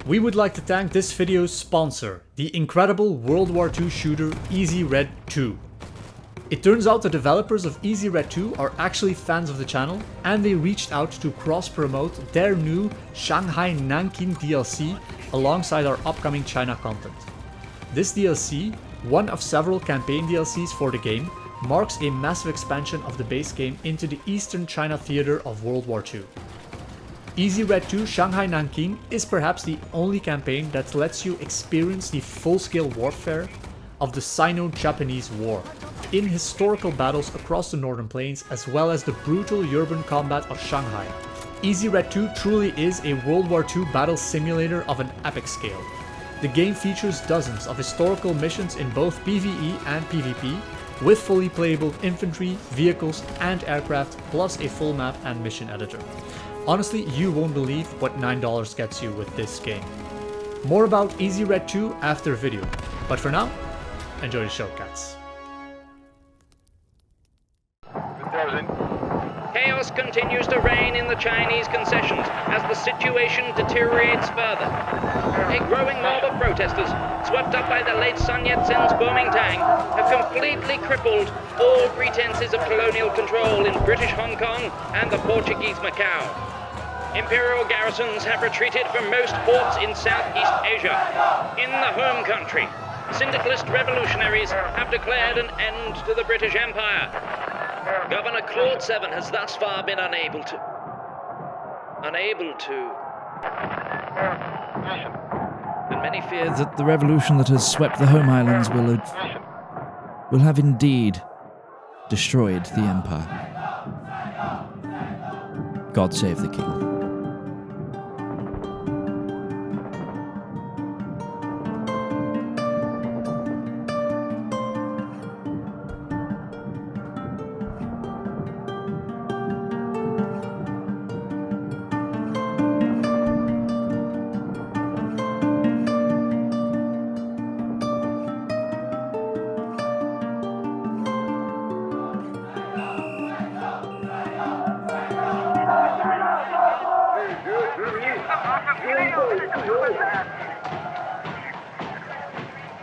We would like to thank this video's sponsor, the incredible World War II shooter Easy Red 2. It turns out the developers of Easy Red 2 are actually fans of the channel, and they reached out to cross-promote their new Shanghai Nanking DLC alongside our upcoming China content. This DLC, one of several campaign DLCs for the game, marks a massive expansion of the base game into the Eastern China theater of World War II. Easy Red 2 Shanghai Nanking is perhaps the only campaign that lets you experience the full-scale warfare of the Sino-Japanese War in historical battles across the Northern Plains, as well as the brutal urban combat of Shanghai. Easy Red 2 truly is a World War II battle simulator of an epic scale. The game features dozens of historical missions in both PvE and PvP, with fully playable infantry, vehicles and aircraft, plus a full map and mission editor. Honestly, you won't believe what $9 gets you with this game. More about Easy Red 2 after the video, but for now, enjoy the show, cats. Chaos continues to reign in the Chinese concessions as the situation deteriorates further. A growing mob of protesters, swept up by the late Sun Yat-Sen's Kuomintang, have completely crippled all pretenses of colonial control in British Hong Kong and the Portuguese Macau. Imperial garrisons have retreated from most ports in Southeast Asia. In the home country, syndicalist revolutionaries have declared an end to the British Empire. Governor Claude Severn has thus far been unable to... And many fear that the revolution that has swept the home islands will have indeed destroyed the empire. God save the king.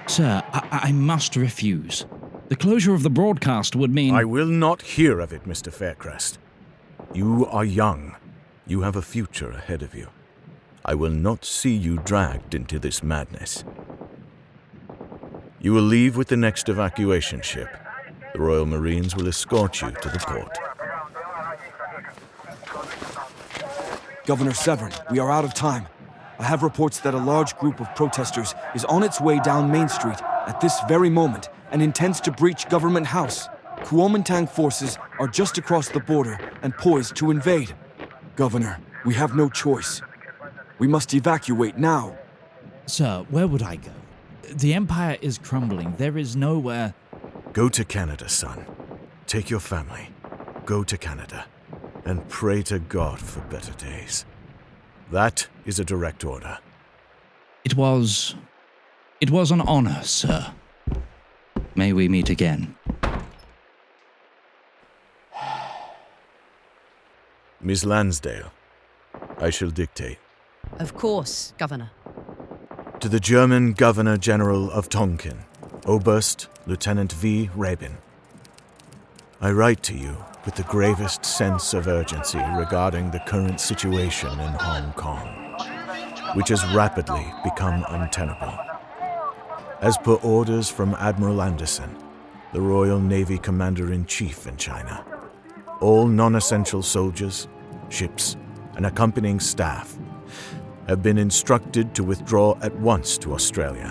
Sir, I must refuse. The closure of the broadcast would mean... I will not hear of it, Mr. Faircrest. You are young. You have a future ahead of you. I will not see you dragged into this madness. You will leave with the next evacuation ship. The Royal Marines will escort you to the port. Governor Severn, we are out of time. I have reports that a large group of protesters is on its way down Main Street at this very moment and intends to breach Government House. Kuomintang forces are just across the border and poised to invade. Governor, we have no choice. We must evacuate now. Sir, where would I go? The Empire is crumbling. There is nowhere... Go to Canada, son. Take your family. Go to Canada. And pray to God for better days. That is a direct order. It was an honor, sir. May we meet again. Miss Lansdale, I shall dictate. Of course, Governor. To the German Governor-General of Tonkin, Oberst Lieutenant V. Rabin. I write to you with the gravest sense of urgency regarding the current situation in Hong Kong, which has rapidly become untenable. As per orders from Admiral Anderson, the Royal Navy Commander-in-Chief in China, all non-essential soldiers, ships, and accompanying staff have been instructed to withdraw at once to Australia,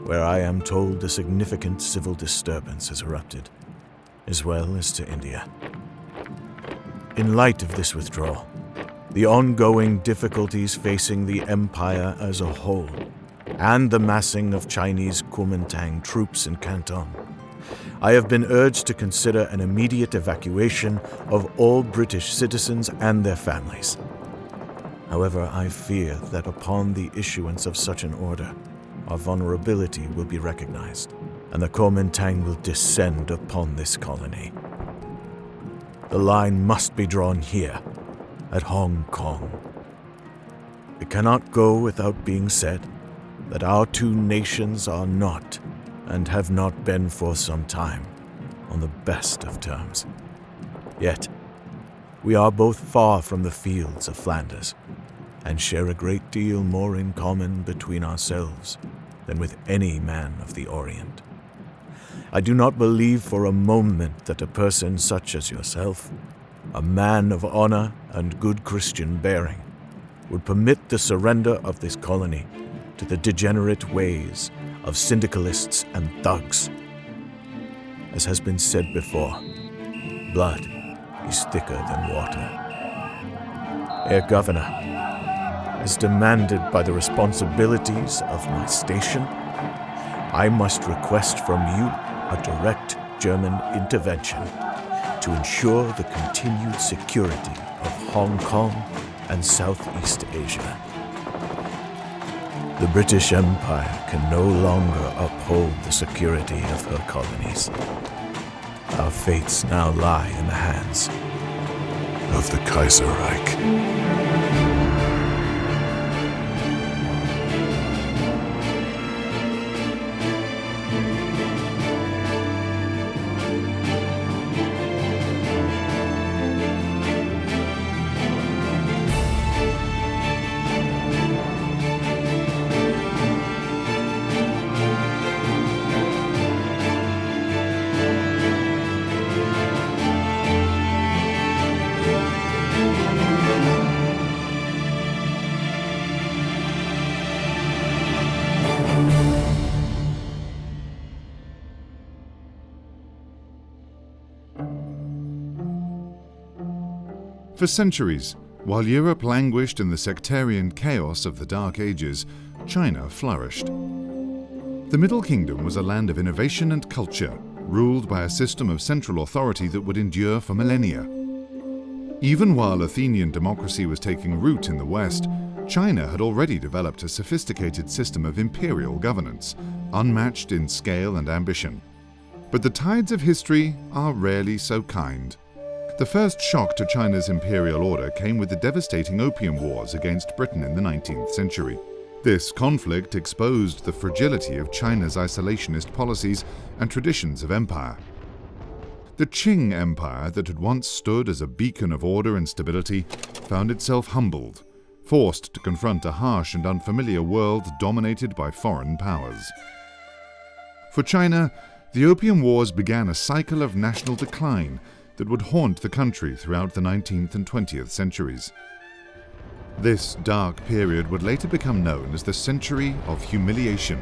where I am told a significant civil disturbance has erupted, as well as to India. In light of this withdrawal, the ongoing difficulties facing the empire as a whole, and the massing of Chinese Kuomintang troops in Canton, I have been urged to consider an immediate evacuation of all British citizens and their families. However, I fear that upon the issuance of such an order, our vulnerability will be recognized, and the Kuomintang will descend upon this colony. The line must be drawn here, at Hong Kong. It cannot go without being said that our two nations are not, and have not been for some time, on the best of terms. Yet, we are both far from the fields of Flanders, and share a great deal more in common between ourselves than with any man of the Orient. I do not believe for a moment that a person such as yourself, a man of honor and good Christian bearing, would permit the surrender of this colony to the degenerate ways of syndicalists and thugs. As has been said before, blood is thicker than water. Herr Governor, as demanded by the responsibilities of my station, I must request from you a direct German intervention to ensure the continued security of Hong Kong and Southeast Asia. The British Empire can no longer uphold the security of her colonies. Our fates now lie in the hands of the Kaiserreich. For centuries, while Europe languished in the sectarian chaos of the Dark Ages, China flourished. The Middle Kingdom was a land of innovation and culture, ruled by a system of central authority that would endure for millennia. Even while Athenian democracy was taking root in the West, China had already developed a sophisticated system of imperial governance, unmatched in scale and ambition. But the tides of history are rarely so kind. The first shock to China's imperial order came with the devastating Opium Wars against Britain in the 19th century. This conflict exposed the fragility of China's isolationist policies and traditions of empire. The Qing Empire, that had once stood as a beacon of order and stability, found itself humbled, forced to confront a harsh and unfamiliar world dominated by foreign powers. For China, the Opium Wars began a cycle of national decline that would haunt the country throughout the 19th and 20th centuries. This dark period would later become known as the Century of Humiliation.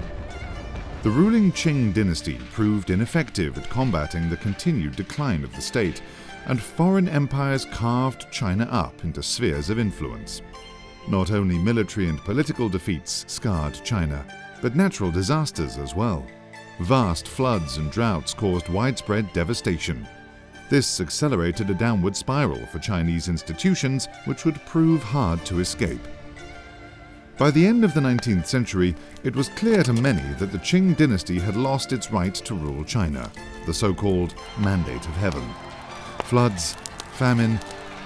The ruling Qing dynasty proved ineffective at combating the continued decline of the state, and foreign empires carved China up into spheres of influence. Not only military and political defeats scarred China, but natural disasters as well. Vast floods and droughts caused widespread devastation. This accelerated a downward spiral for Chinese institutions, which would prove hard to escape. By the end of the 19th century, it was clear to many that the Qing dynasty had lost its right to rule China, the so-called Mandate of Heaven. Floods, famine,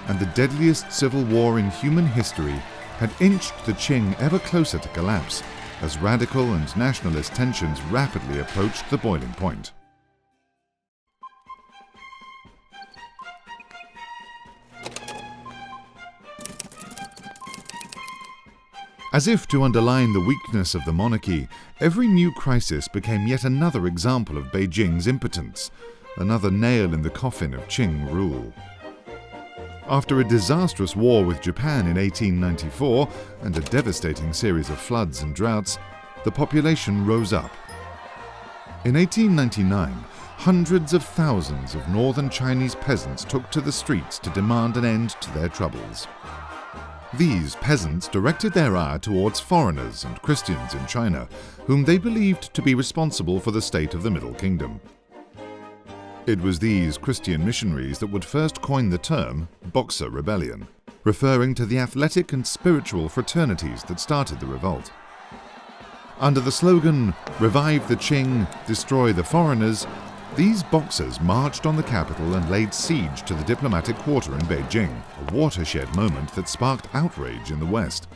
and the deadliest civil war in human history had inched the Qing ever closer to collapse, as radical and nationalist tensions rapidly approached the boiling point. As if to underline the weakness of the monarchy, every new crisis became yet another example of Beijing's impotence, another nail in the coffin of Qing rule. After a disastrous war with Japan in 1894 and a devastating series of floods and droughts, the population rose up. In 1899, hundreds of thousands of northern Chinese peasants took to the streets to demand an end to their troubles. These peasants directed their ire towards foreigners and Christians in China, whom they believed to be responsible for the state of the Middle Kingdom. It was these Christian missionaries that would first coin the term Boxer Rebellion, referring to the athletic and spiritual fraternities that started the revolt. Under the slogan, "Revive the Qing, destroy the foreigners," these Boxers marched on the capital and laid siege to the diplomatic quarter in Beijing, a watershed moment that sparked outrage in the West.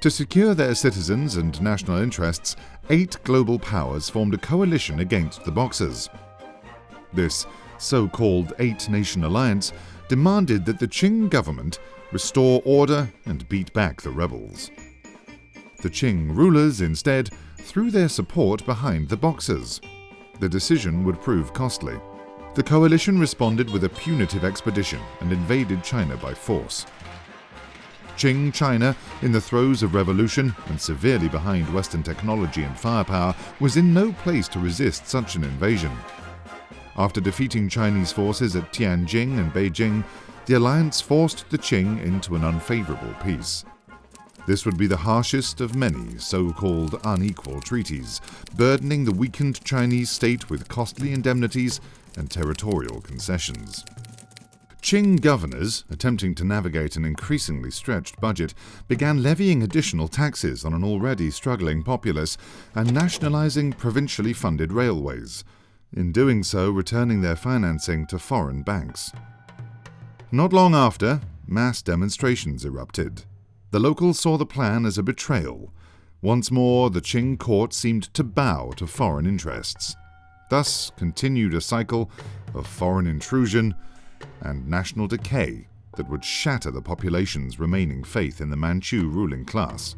To secure their citizens and national interests, 8 global powers formed a coalition against the Boxers. This so-called 8-nation alliance demanded that the Qing government restore order and beat back the rebels. The Qing rulers instead threw their support behind the Boxers. The decision would prove costly. The coalition responded with a punitive expedition and invaded China by force. Qing China, in the throes of revolution and severely behind Western technology and firepower, was in no place to resist such an invasion. After defeating Chinese forces at Tianjin and Beijing, the alliance forced the Qing into an unfavorable peace. This would be the harshest of many so-called unequal treaties, burdening the weakened Chinese state with costly indemnities and territorial concessions. Qing governors, attempting to navigate an increasingly stretched budget, began levying additional taxes on an already struggling populace and nationalizing provincially funded railways, in doing so returning their financing to foreign banks. Not long after, mass demonstrations erupted. The locals saw the plan as a betrayal. Once more, the Qing court seemed to bow to foreign interests. Thus continued a cycle of foreign intrusion and national decay that would shatter the population's remaining faith in the Manchu ruling class.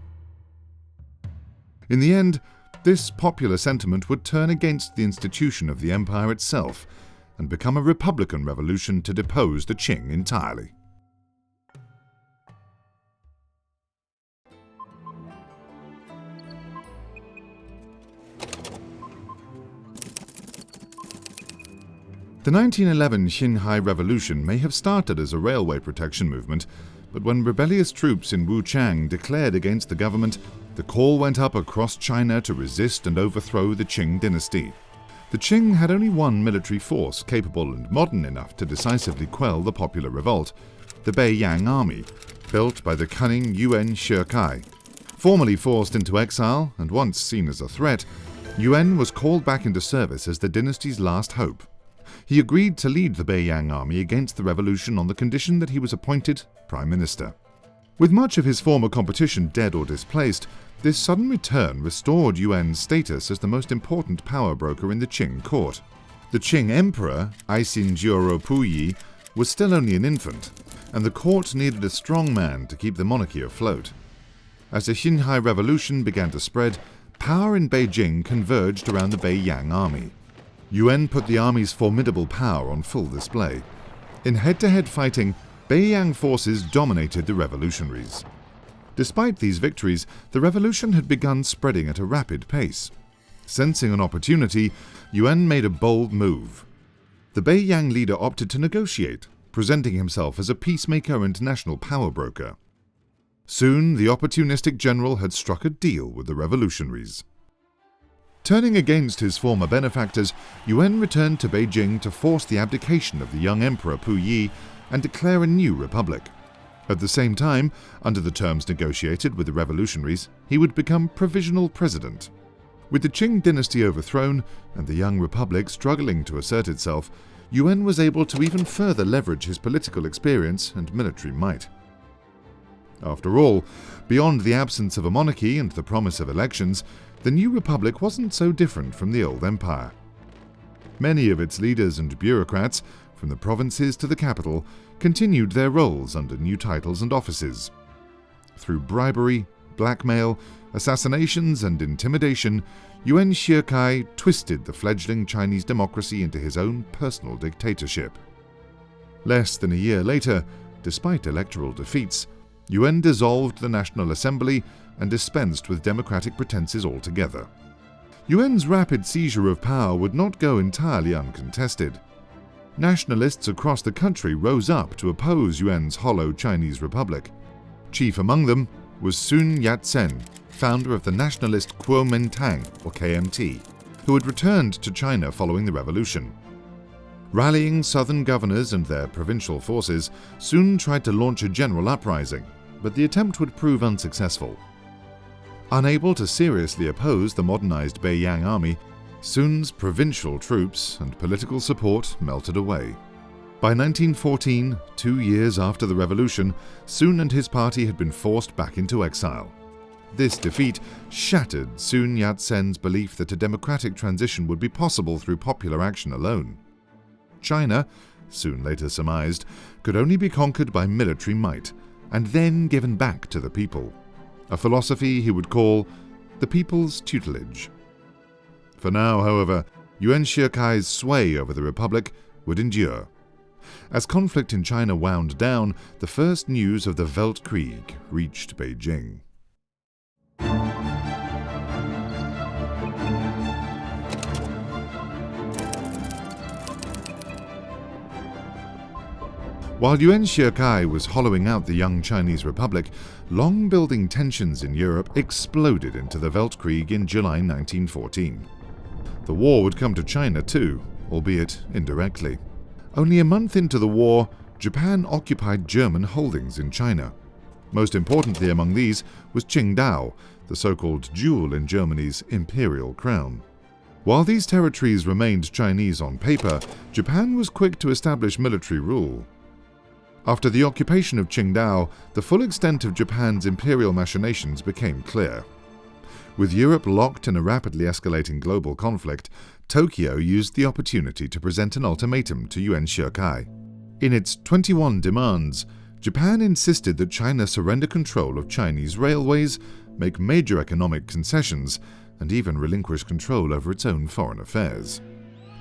In the end, this popular sentiment would turn against the institution of the empire itself and become a republican revolution to depose the Qing entirely. The 1911 Xinhai Revolution may have started as a railway protection movement, but when rebellious troops in Wuchang declared against the government, the call went up across China to resist and overthrow the Qing dynasty. The Qing had only one military force capable and modern enough to decisively quell the popular revolt, the Beiyang army, built by the cunning Yuan Shikai. Formerly forced into exile and once seen as a threat, Yuan was called back into service as the dynasty's last hope. He agreed to lead the Beiyang army against the revolution on the condition that he was appointed prime minister. With much of his former competition dead or displaced, this sudden return restored Yuan's status as the most important power broker in the Qing court. The Qing emperor, Puyi, was still only an infant, and the court needed a strong man to keep the monarchy afloat. As the Xinhai revolution began to spread, power in Beijing converged around the Beiyang army. Yuan put the army's formidable power on full display. In head-to-head fighting, Beiyang forces dominated the revolutionaries. Despite these victories, the revolution had begun spreading at a rapid pace. Sensing an opportunity, Yuan made a bold move. The Beiyang leader opted to negotiate, presenting himself as a peacemaker and national power broker. Soon, the opportunistic general had struck a deal with the revolutionaries. Turning against his former benefactors, Yuan returned to Beijing to force the abdication of the young emperor Puyi and declare a new republic. At the same time, under the terms negotiated with the revolutionaries, he would become provisional president. With the Qing dynasty overthrown and the young republic struggling to assert itself, Yuan was able to even further leverage his political experience and military might. After all, beyond the absence of a monarchy and the promise of elections, the new republic wasn't so different from the old empire. Many of its leaders and bureaucrats, from the provinces to the capital, continued their roles under new titles and offices. Through bribery, blackmail, assassinations, and intimidation, Yuan Shikai twisted the fledgling Chinese democracy into his own personal dictatorship. Less than a year later, despite electoral defeats, Yuan dissolved the National Assembly and dispensed with democratic pretenses altogether. Yuan's rapid seizure of power would not go entirely uncontested. Nationalists across the country rose up to oppose Yuan's hollow Chinese republic. Chief among them was Sun Yat-Sen, founder of the nationalist Kuomintang, or KMT, who had returned to China following the revolution. Rallying southern governors and their provincial forces, Sun tried to launch a general uprising, but the attempt would prove unsuccessful. Unable to seriously oppose the modernized Beiyang army, Sun's provincial troops and political support melted away. By 1914, 2 years after the revolution, Sun and his party had been forced back into exile. This defeat shattered Sun Yat-sen's belief that a democratic transition would be possible through popular action alone. China, Sun later surmised, could only be conquered by military might, and then given back to the people, a philosophy he would call the people's tutelage. For now, however, Yuan Shikai's sway over the Republic would endure. As conflict in China wound down, the first news of the Weltkrieg reached Beijing. While Yuan Shikai was hollowing out the young Chinese Republic, long-building tensions in Europe exploded into the Weltkrieg in July 1914. The war would come to China too, albeit indirectly. Only a month into the war, Japan occupied German holdings in China. Most importantly among these was Qingdao, the so-called jewel in Germany's imperial crown. While these territories remained Chinese on paper, Japan was quick to establish military rule. After the occupation of Qingdao, the full extent of Japan's imperial machinations became clear. With Europe locked in a rapidly escalating global conflict, Tokyo used the opportunity to present an ultimatum to Yuan Shikai. In its 21 demands, Japan insisted that China surrender control of Chinese railways, make major economic concessions, and even relinquish control over its own foreign affairs.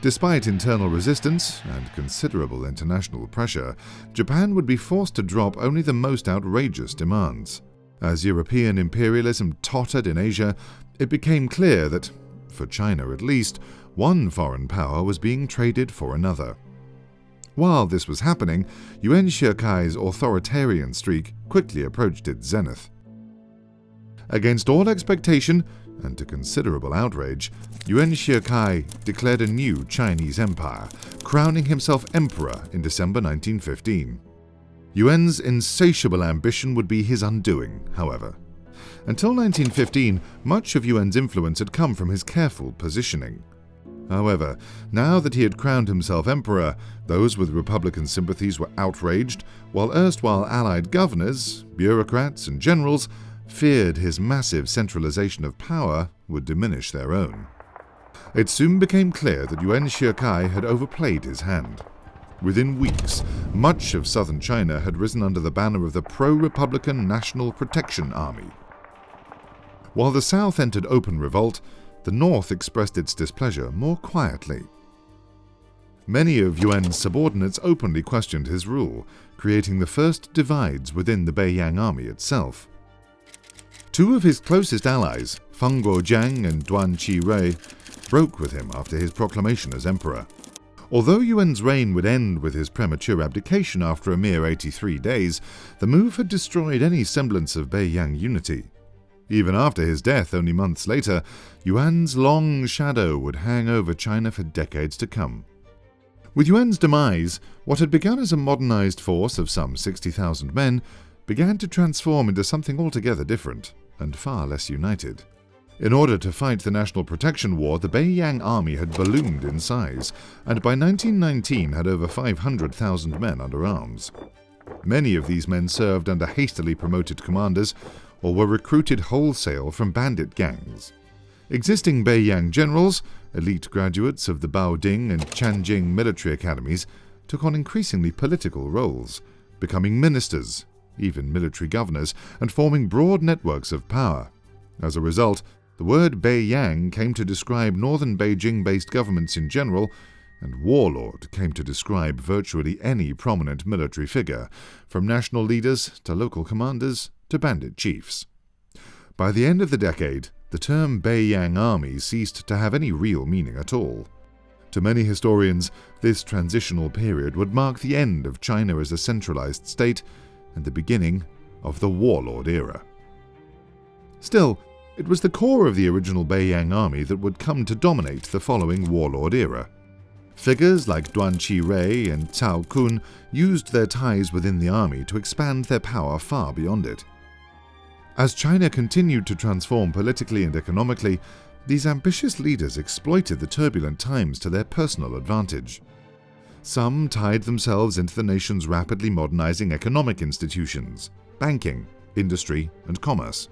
Despite internal resistance and considerable international pressure, Japan would be forced to drop only the most outrageous demands. As European imperialism tottered in Asia, it became clear that, for China at least, one foreign power was being traded for another. While this was happening, Yuan Shikai's authoritarian streak quickly approached its zenith. Against all expectation, and to considerable outrage, Yuan Shikai declared a new Chinese empire, crowning himself emperor in December 1915. Yuan's insatiable ambition would be his undoing, however. Until 1915, much of Yuan's influence had come from his careful positioning. However, now that he had crowned himself emperor, those with Republican sympathies were outraged, while erstwhile allied governors, bureaucrats, and generals feared his massive centralization of power would diminish their own. It soon became clear that Yuan Shikai had overplayed his hand. Within weeks, much of southern China had risen under the banner of the pro-Republican National Protection Army. While the south entered open revolt, the north expressed its displeasure more quietly. Many of Yuan's subordinates openly questioned his rule, creating the first divides within the Beiyang army itself. Two of his closest allies, Feng Guojiang and Duan Qirui, broke with him after his proclamation as emperor. Although Yuan's reign would end with his premature abdication after a mere 83 days, the move had destroyed any semblance of Beiyang unity. Even after his death only months later, Yuan's long shadow would hang over China for decades to come. With Yuan's demise, what had begun as a modernized force of some 60,000 men began to transform into something altogether different and far less united. In order to fight the National Protection War, the Beiyang army had ballooned in size, and by 1919 had over 500,000 men under arms. Many of these men served under hastily promoted commanders, or were recruited wholesale from bandit gangs. Existing Beiyang generals, elite graduates of the Baoding and Tianjin military academies, took on increasingly political roles, becoming ministers, even military governors, and forming broad networks of power. As a result, the word Beiyang came to describe northern Beijing-based governments in general, and warlord came to describe virtually any prominent military figure, from national leaders to local commanders to bandit chiefs. By the end of the decade, the term Beiyang army ceased to have any real meaning at all. To many historians, this transitional period would mark the end of China as a centralized state and the beginning of the warlord era. Still, it was the core of the original Beiyang army that would come to dominate the following warlord era. Figures like Duan Qirui and Cao Kun used their ties within the army to expand their power far beyond it. As China continued to transform politically and economically, these ambitious leaders exploited the turbulent times to their personal advantage. Some tied themselves into the nation's rapidly modernizing economic institutions, banking, industry, and commerce.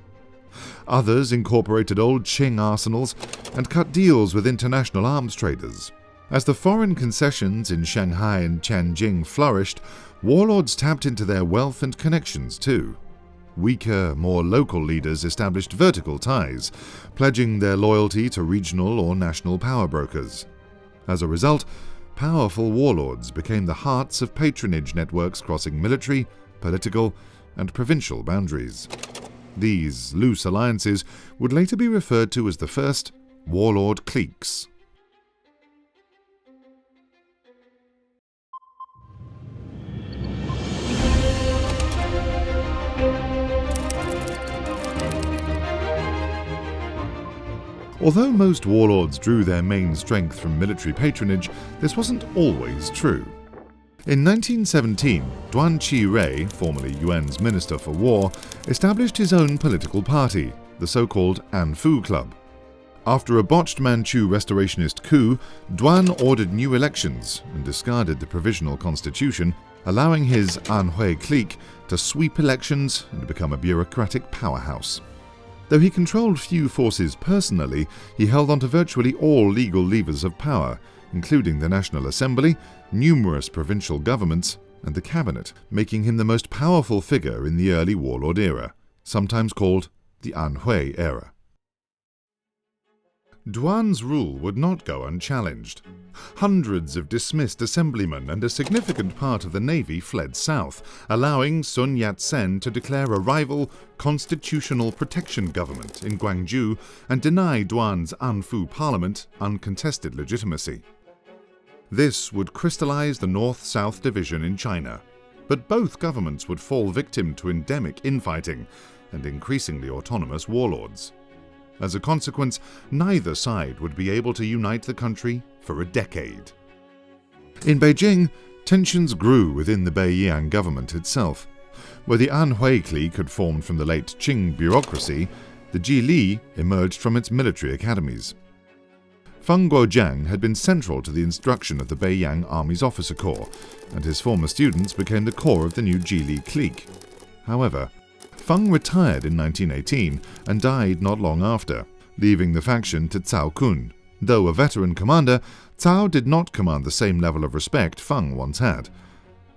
Others incorporated old Qing arsenals and cut deals with international arms traders. As the foreign concessions in Shanghai and Tianjin flourished, warlords tapped into their wealth and connections too. Weaker, more local leaders established vertical ties, pledging their loyalty to regional or national power brokers. As a result, powerful warlords became the hearts of patronage networks crossing military, political, and provincial boundaries. These loose alliances would later be referred to as the first warlord cliques. Although most warlords drew their main strength from military patronage, this wasn't always true. In 1917, Duan Qi-rui, formerly Yuan's Minister for War, established his own political party, the so-called Anfu Club. After a botched Manchu restorationist coup, Duan ordered new elections and discarded the provisional constitution, allowing his Anhui clique to sweep elections and become a bureaucratic powerhouse. Though he controlled few forces personally, he held onto virtually all legal levers of power, including the National Assembly, numerous provincial governments, and the cabinet, making him the most powerful figure in the early warlord era, sometimes called the Anhui era. Duan's rule would not go unchallenged. Hundreds of dismissed assemblymen and a significant part of the navy fled south, allowing Sun Yat-Sen to declare a rival constitutional protection government in Gwangju and deny Duan's Anfu parliament uncontested legitimacy. This would crystallize the North-South division in China, but both governments would fall victim to endemic infighting and increasingly autonomous warlords. As a consequence, neither side would be able to unite the country for a decade. In Beijing, tensions grew within the Beiyang government itself. Where the Anhui clique had formed from the late Qing bureaucracy, the Zhili emerged from its military academies. Feng Guojiang had been central to the instruction of the Beiyang Army's officer corps, and his former students became the core of the new Zhili clique. However, Feng retired in 1918 and died not long after, leaving the faction to Cao Kun. Though a veteran commander, Cao did not command the same level of respect Feng once had.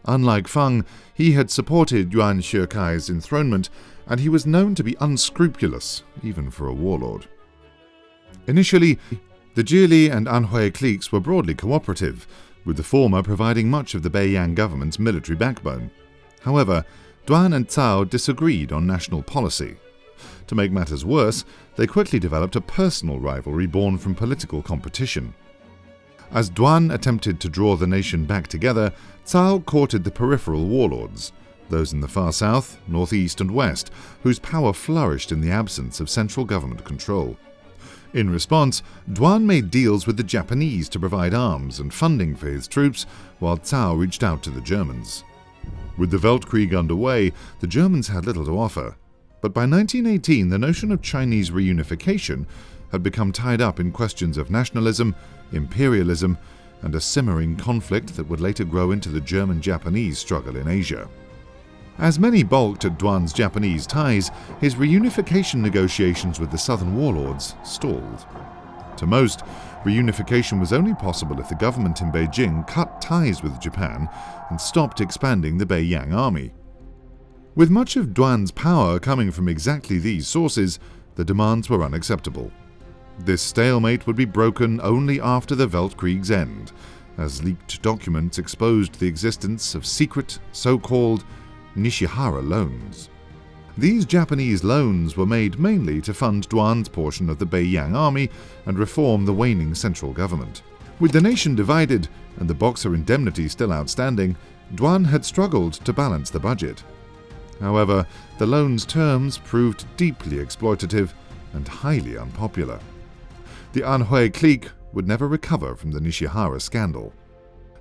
Unlike Feng, he had supported Yuan Shikai's enthronement, and he was known to be unscrupulous, even for a warlord. Initially, the Zhili and Anhui cliques were broadly cooperative, with the former providing much of the Beiyang government's military backbone. However, Duan and Cao disagreed on national policy. To make matters worse, they quickly developed a personal rivalry born from political competition. As Duan attempted to draw the nation back together, Cao courted the peripheral warlords, those in the far south, northeast and west, whose power flourished in the absence of central government control. In response, Duan made deals with the Japanese to provide arms and funding for his troops, while Cao reached out to the Germans. With the Weltkrieg underway, the Germans had little to offer, but by 1918 the notion of Chinese reunification had become tied up in questions of nationalism, imperialism, and a simmering conflict that would later grow into the German-Japanese struggle in Asia. As many balked at Duan's Japanese ties, his reunification negotiations with the southern warlords stalled. To most, reunification was only possible if the government in Beijing cut ties with Japan and stopped expanding the Beiyang army. With much of Duan's power coming from exactly these sources, the demands were unacceptable. This stalemate would be broken only after the Weltkrieg's end, as leaked documents exposed the existence of secret, so-called Nishihara loans. These Japanese loans were made mainly to fund Duan's portion of the Beiyang army and reform the waning central government. With the nation divided and the Boxer indemnity still outstanding, Duan had struggled to balance the budget. However, the loan's terms proved deeply exploitative and highly unpopular. The Anhui clique would never recover from the Nishihara scandal.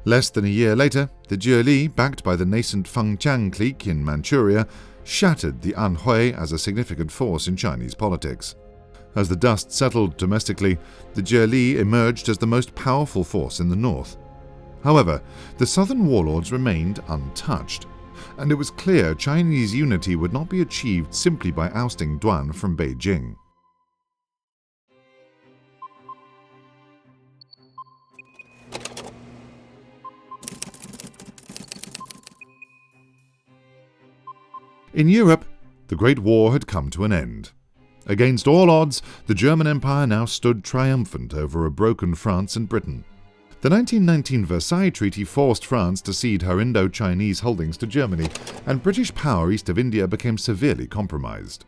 Less than a year later, the Zhili, backed by the nascent Fengtian clique in Manchuria, shattered the Anhui as a significant force in Chinese politics. As the dust settled domestically, the Zhili emerged as the most powerful force in the north. However, the southern warlords remained untouched. and it was clear Chinese unity would not be achieved simply by ousting Yuan from Beijing. In Europe, the Great War had come to an end. Against all odds, the German Empire now stood triumphant over a broken France and Britain. The 1919 Versailles Treaty forced France to cede her Indo-Chinese holdings to Germany, and British power east of India became severely compromised.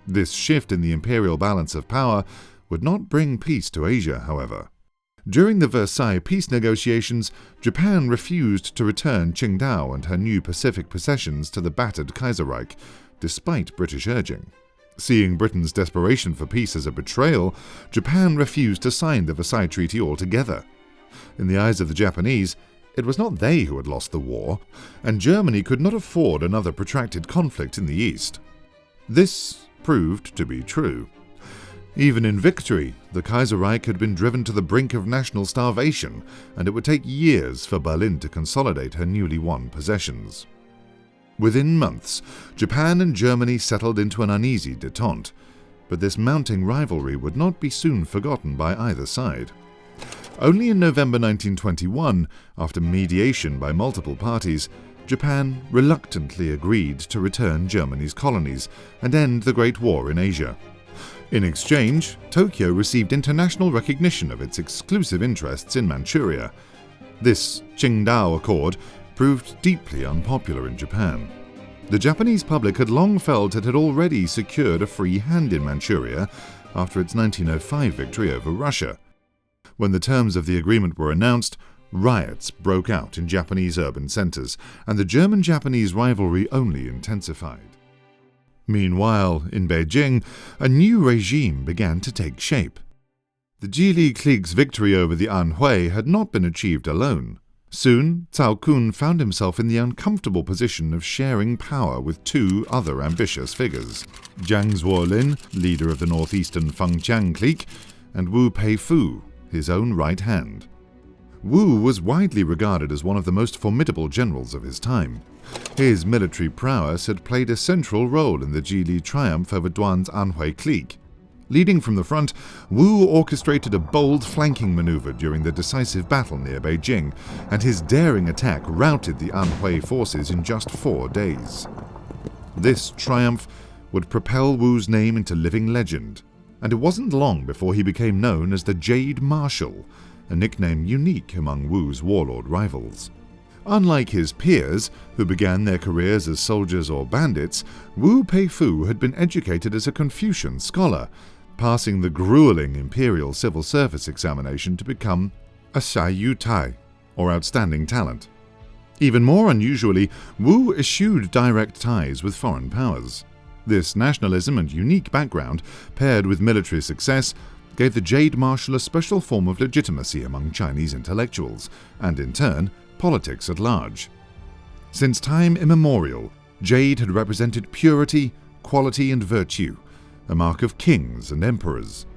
This shift in the imperial balance of power would not bring peace to Asia, however. During the Versailles peace negotiations, Japan refused to return Qingdao and her new Pacific possessions to the battered Kaiserreich, despite British urging. Seeing Britain's desperation for peace as a betrayal, Japan refused to sign the Versailles Treaty altogether. In the eyes of the Japanese, it was not they who had lost the war, and Germany could not afford another protracted conflict in the East. This proved to be true. Even in victory, the Kaiserreich had been driven to the brink of national starvation, and it would take years for Berlin to consolidate her newly won possessions. Within months, Japan and Germany settled into an uneasy détente, but this mounting rivalry would not be soon forgotten by either side. Only in November 1921, after mediation by multiple parties, Japan reluctantly agreed to return Germany's colonies and end the Great War in Asia. In exchange, Tokyo received international recognition of its exclusive interests in Manchuria. This Qingdao Accord proved deeply unpopular in Japan. The Japanese public had long felt it had already secured a free hand in Manchuria after its 1905 victory over Russia. When the terms of the agreement were announced, riots broke out in Japanese urban centers, and the German-Japanese rivalry only intensified. Meanwhile, in Beijing, a new regime began to take shape. The Zhili-Klieg's victory over the Anhui had not been achieved alone. Soon, Cao Kun found himself in the uncomfortable position of sharing power with two other ambitious figures: Jiang Zuolin, leader of the northeastern Fengtian clique, and Wu Peifu, his own right hand. Wu was widely regarded as one of the most formidable generals of his time. His military prowess had played a central role in the Zhili triumph over Yuan's Anhui clique. Leading from the front, Wu orchestrated a bold flanking maneuver during the decisive battle near Beijing, and his daring attack routed the Anhui forces in just 4 days. This triumph would propel Wu's name into living legend, and it wasn't long before he became known as the Jade Marshall, a nickname unique among Wu's warlord rivals. Unlike his peers, who began their careers as soldiers or bandits, Wu Peifu had been educated as a Confucian scholar, passing the grueling imperial civil service examination to become a Shai Yu Tai, or outstanding talent. Even more unusually, Wu eschewed direct ties with foreign powers. This nationalism and unique background, paired with military success, gave the Jade Marshall a special form of legitimacy among Chinese intellectuals, and in turn, politics at large. Since time immemorial, Jade had represented purity, quality, and virtue, a mark of kings and emperors.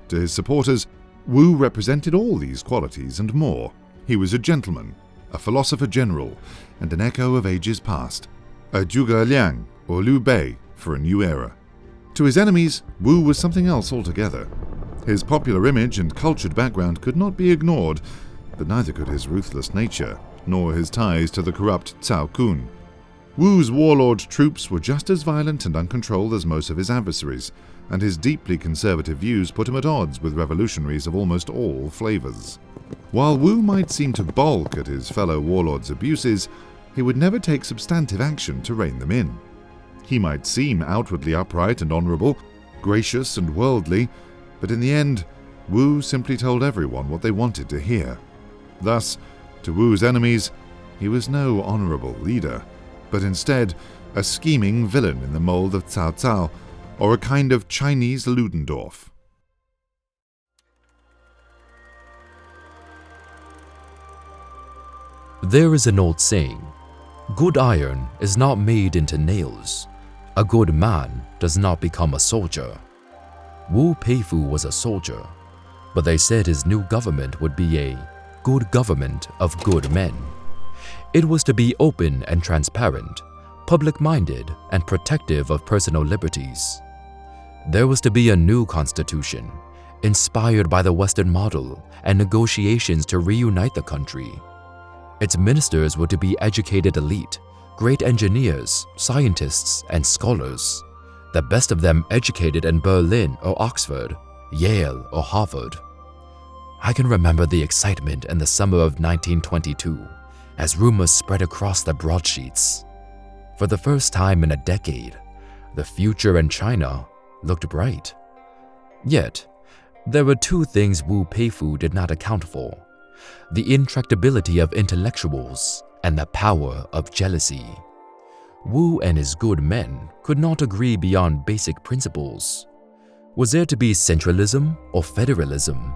To his supporters, Wu represented all these qualities and more. He was a gentleman, a philosopher general, and an echo of ages past, a Zhuge Liang or Liu Bei for a new era. To his enemies, Wu was something else altogether. His popular image and cultured background could not be ignored, but neither could his ruthless nature, nor his ties to the corrupt Cao Kun. Wu's warlord troops were just as violent and uncontrolled as most of his adversaries, and his deeply conservative views put him at odds with revolutionaries of almost all flavors. While Wu might seem to balk at his fellow warlords' abuses, he would never take substantive action to rein them in. He might seem outwardly upright and honorable, gracious and worldly, but in the end, Wu simply told everyone what they wanted to hear. Thus, to Wu's enemies, he was no honorable leader, but instead a scheming villain in the mold of Cao Cao, or a kind of Chinese Ludendorff. There is an old saying, "Good iron is not made into nails. A good man does not become a soldier." Wu Peifu was a soldier, but they said his new government would be a good government of good men. It was to be open and transparent, public-minded and protective of personal liberties. There was to be a new constitution, inspired by the Western model and negotiations to reunite the country. Its ministers were to be educated elite, great engineers, scientists, and scholars, the best of them educated in Berlin or Oxford, Yale or Harvard. I can remember the excitement in the summer of 1922 as rumors spread across the broadsheets. For the first time in a decade, the future in China looked bright. Yet, there were two things Wu Peifu did not account for: the intractability of intellectuals and the power of jealousy. Wu and his good men could not agree beyond basic principles. Was there to be centralism or federalism,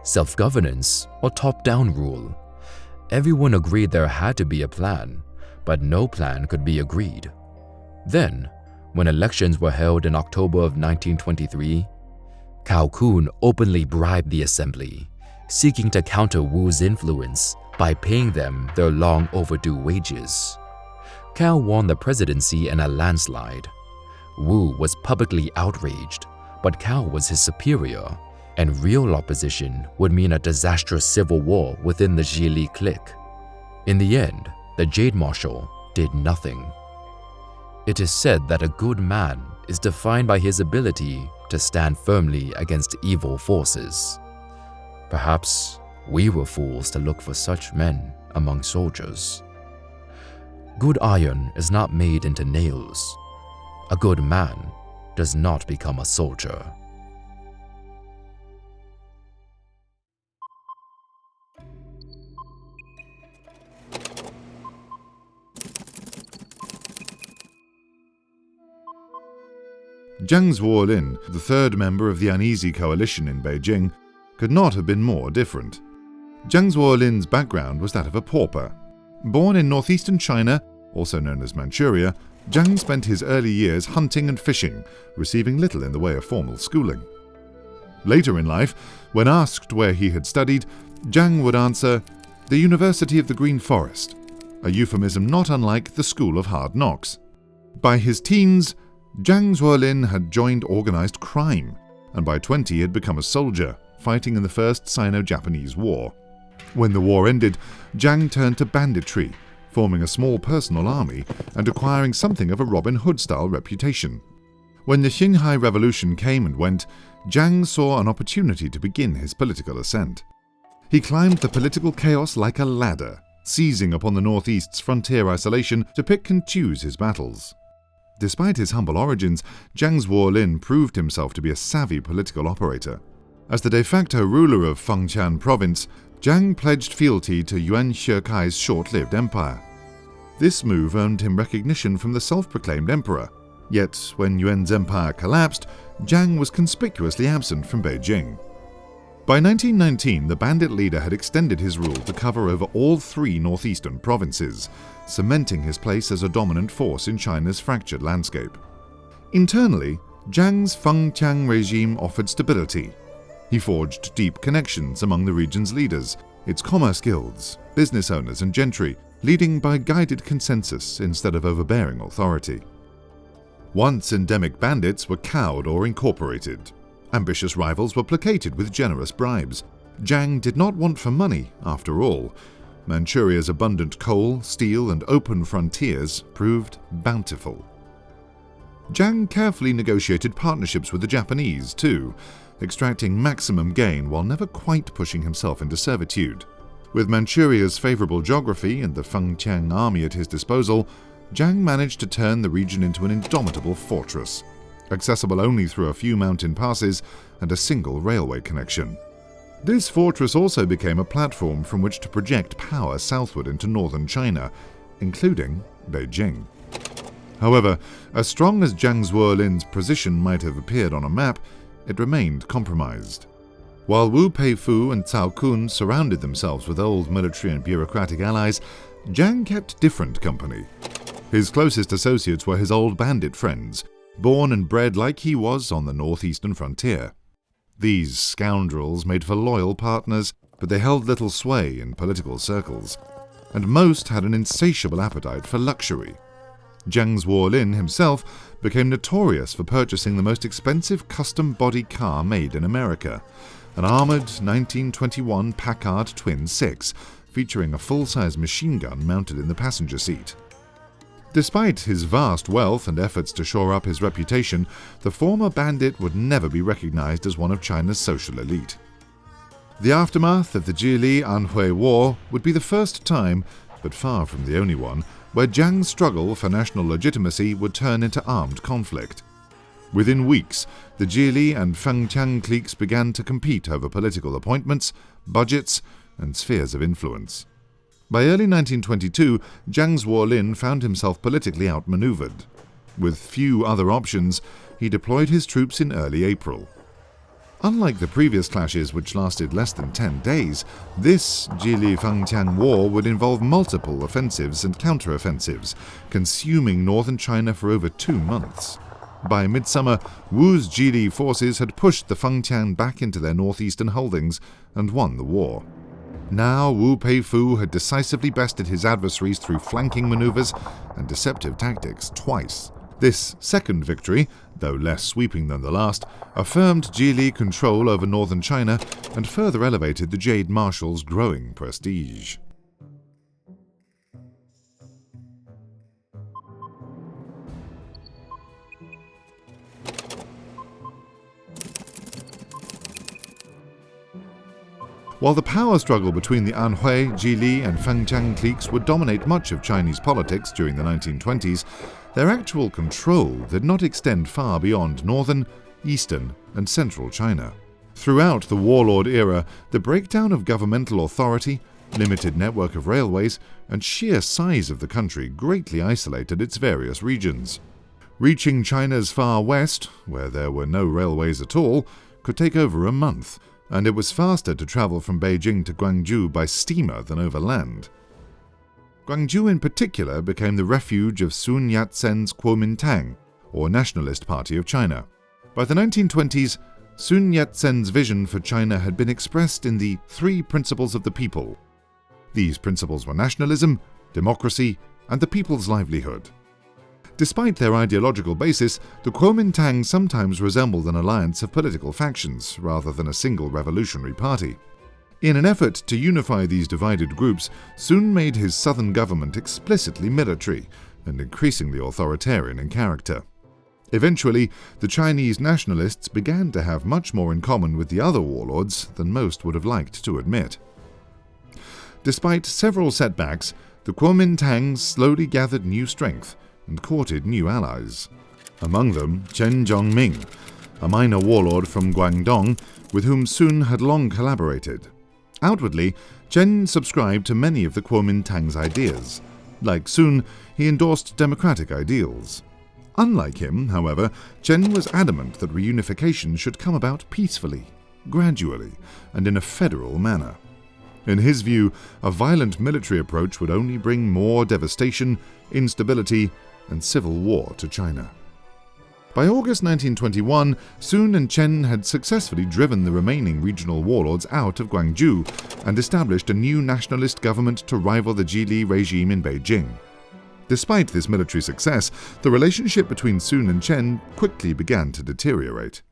self-governance or top-down rule? Everyone agreed there had to be a plan, but no plan could be agreed. Then, when elections were held in October of 1923, Cao Kun openly bribed the assembly, seeking to counter Wu's influence by paying them their long overdue wages. Cao won the presidency in a landslide. Wu was publicly outraged, but Cao was his superior, and real opposition would mean a disastrous civil war within the Zhili clique. In the end, the Jade Marshall did nothing. It is said that a good man is defined by his ability to stand firmly against evil forces. Perhaps we were fools to look for such men among soldiers. Good iron is not made into nails. A good man does not become a soldier. Zhang Zuolin, the third member of the uneasy coalition in Beijing, could not have been more different. Zhang Zuolin's background was that of a pauper. Born in northeastern China, also known as Manchuria, Zhang spent his early years hunting and fishing, receiving little in the way of formal schooling. Later in life, when asked where he had studied, Zhang would answer, "The University of the Green Forest," a euphemism not unlike the School of Hard Knocks. By his teens, Zhang Zuolin had joined organized crime, and by 20 had become a soldier, fighting in the First Sino-Japanese War. When the war ended, Zhang turned to banditry, forming a small personal army and acquiring something of a Robin Hood-style reputation. When the Xinhai Revolution came and went, Zhang saw an opportunity to begin his political ascent. He climbed the political chaos like a ladder, seizing upon the northeast's frontier isolation to pick and choose his battles. Despite his humble origins, Zhang Zuolin proved himself to be a savvy political operator. As the de facto ruler of Fengtian province, Zhang pledged fealty to Yuan Shikai's short-lived empire. This move earned him recognition from the self-proclaimed emperor. Yet, when Yuan's empire collapsed, Zhang was conspicuously absent from Beijing. By 1919, the bandit leader had extended his rule to cover over all three northeastern provinces, cementing his place as a dominant force in China's fractured landscape. Internally, Zhang's Fengtian regime offered stability. He forged deep connections among the region's leaders, its commerce guilds, business owners and gentry, leading by guided consensus instead of overbearing authority. Once endemic bandits were cowed or incorporated. Ambitious rivals were placated with generous bribes. Zhang did not want for money, after all. Manchuria's abundant coal, steel, and open frontiers proved bountiful. Zhang carefully negotiated partnerships with the Japanese, too, extracting maximum gain while never quite pushing himself into servitude. With Manchuria's favorable geography and the Fengtian army at his disposal, Zhang managed to turn the region into an indomitable fortress, accessible only through a few mountain passes and a single railway connection. This fortress also became a platform from which to project power southward into northern China, including Beijing. However, as strong as Zhang Zuolin's position might have appeared on a map, it remained compromised. While Wu Peifu and Cao Kun surrounded themselves with old military and bureaucratic allies, Zhang kept different company. His closest associates were his old bandit friends, born and bred like he was on the northeastern frontier. These scoundrels made for loyal partners, but they held little sway in political circles. and most had an insatiable appetite for luxury. Jiang Zuolin himself became notorious for purchasing the most expensive custom body car made in America, an armoured 1921 Packard Twin 6, featuring a full-size machine gun mounted in the passenger seat. Despite his vast wealth and efforts to shore up his reputation, the former bandit would never be recognized as one of China's social elite. The aftermath of the Zhili-Anhui War would be the first time, but far from the only one, where Jiang's struggle for national legitimacy would turn into armed conflict. Within weeks, the Zhili and Fengtian cliques began to compete over political appointments, budgets, and spheres of influence. By early 1922, Jiang Zuolin found himself politically outmaneuvered. With few other options, he deployed his troops in early April. Unlike the previous clashes, which lasted less than 10 days, this Zhili-Fengtian war would involve multiple offensives and counter-offensives, consuming northern China for over 2 months. By midsummer, Wu's Zhili forces had pushed the Fengtian back into their northeastern holdings and won the war. Now Wu Peifu had decisively bested his adversaries through flanking maneuvers and deceptive tactics twice. This second victory, though less sweeping than the last, affirmed Zhili control over northern China and further elevated the Jade Marshall's growing prestige. While the power struggle between the Anhui-Zhili and Fengtian cliques would dominate much of Chinese politics during the 1920s, their actual control did not extend far beyond northern, eastern, and central China. Throughout the warlord era, the breakdown of governmental authority, limited network of railways, and sheer size of the country greatly isolated its various regions. Reaching China's far west, where there were no railways at all, could take over a month, and it was faster to travel from Beijing to Guangzhou by steamer than overland. Guangzhou in particular became the refuge of Sun Yat-sen's Kuomintang, or Nationalist Party of China. By the 1920s, Sun Yat-sen's vision for China had been expressed in the 3 principles of the people. These principles were nationalism, democracy, and the people's livelihood. Despite their ideological basis, the Kuomintang sometimes resembled an alliance of political factions rather than a single revolutionary party. In an effort to unify these divided groups, Sun made his southern government explicitly military and increasingly authoritarian in character. Eventually, the Chinese nationalists began to have much more in common with the other warlords than most would have liked to admit. Despite several setbacks, the Kuomintang slowly gathered new strength and courted new allies. Among them, Chen Zhongming, a minor warlord from Guangdong with whom Sun had long collaborated. Outwardly, Chen subscribed to many of the Kuomintang's ideas. Like Sun, he endorsed democratic ideals. Unlike him, however, Chen was adamant that reunification should come about peacefully, gradually, and in a federal manner. In his view, a violent military approach would only bring more devastation, instability, and civil war to China. By August 1921, Sun and Chen had successfully driven the remaining regional warlords out of Guangzhou and established a new nationalist government to rival the Zhili regime in Beijing. Despite this military success, the relationship between Sun and Chen quickly began to deteriorate.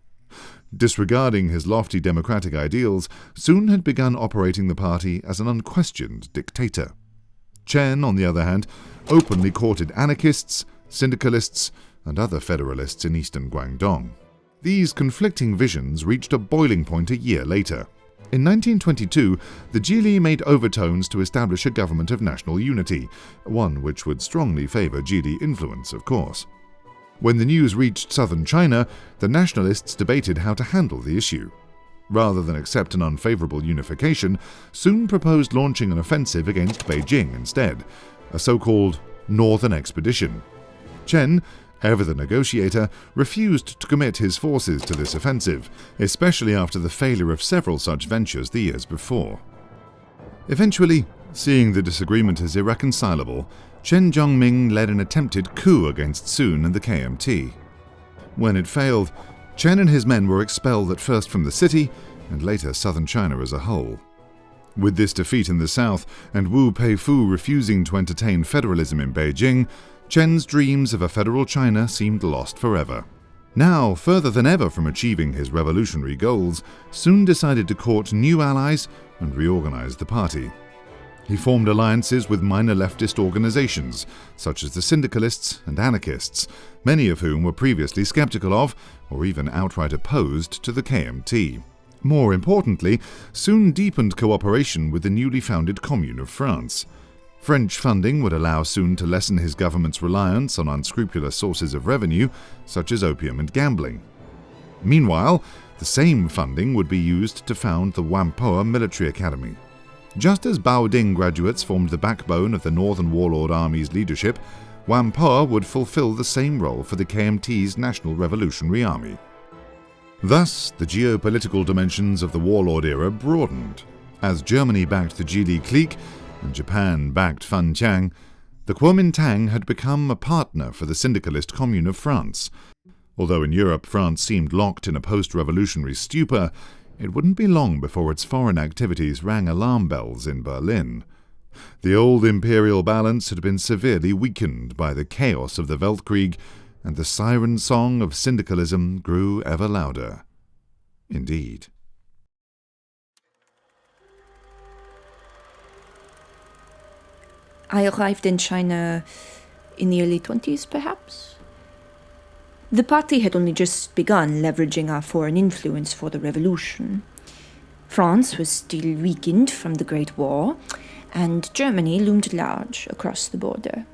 Disregarding his lofty democratic ideals, Sun had begun operating the party as an unquestioned dictator. Chen, on the other hand, openly courted anarchists, syndicalists, and other federalists in eastern Guangdong. These conflicting visions reached a boiling point a year later. In 1922, the Zhili made overtones to establish a government of national unity, one which would strongly favor Zhili influence, of course. When the news reached southern China, the nationalists debated how to handle the issue. Rather than accept an unfavorable unification, Sun proposed launching an offensive against Beijing instead, a so-called Northern Expedition. Chen, ever the negotiator, refused to commit his forces to this offensive, especially after the failure of several such ventures the years before. Eventually, seeing the disagreement as irreconcilable, Chen Zhongming led an attempted coup against Sun and the KMT. When it failed, Chen and his men were expelled at first from the city and later southern China as a whole. With this defeat in the south and Wu Peifu refusing to entertain federalism in Beijing, Chen's dreams of a federal China seemed lost forever. Now, further than ever from achieving his revolutionary goals, Sun decided to court new allies and reorganize the party. He formed alliances with minor leftist organizations, such as the syndicalists and anarchists, many of whom were previously skeptical of, or even outright opposed to the KMT. More importantly, Sun deepened cooperation with the newly founded Commune of France. French funding would allow Sun to lessen his government's reliance on unscrupulous sources of revenue, such as opium and gambling. Meanwhile, the same funding would be used to found the Whampoa Military Academy. Just as Baoding graduates formed the backbone of the Northern Warlord Army's leadership, Whampoa would fulfill the same role for the KMT's National Revolutionary Army. Thus, the geopolitical dimensions of the Warlord era broadened. As Germany backed the Zhili clique and Japan backed Fan Qiang, the Kuomintang had become a partner for the syndicalist Commune of France. Although in Europe France seemed locked in a post-revolutionary stupor, it wouldn't be long before its foreign activities rang alarm bells in Berlin. The old imperial balance had been severely weakened by the chaos of the Weltkrieg, and the siren song of syndicalism grew ever louder. Indeed. I arrived in China in the early 20s, perhaps. The party had only just begun leveraging our foreign influence for the revolution. France was still weakened from the Great War, and Germany loomed large across the border.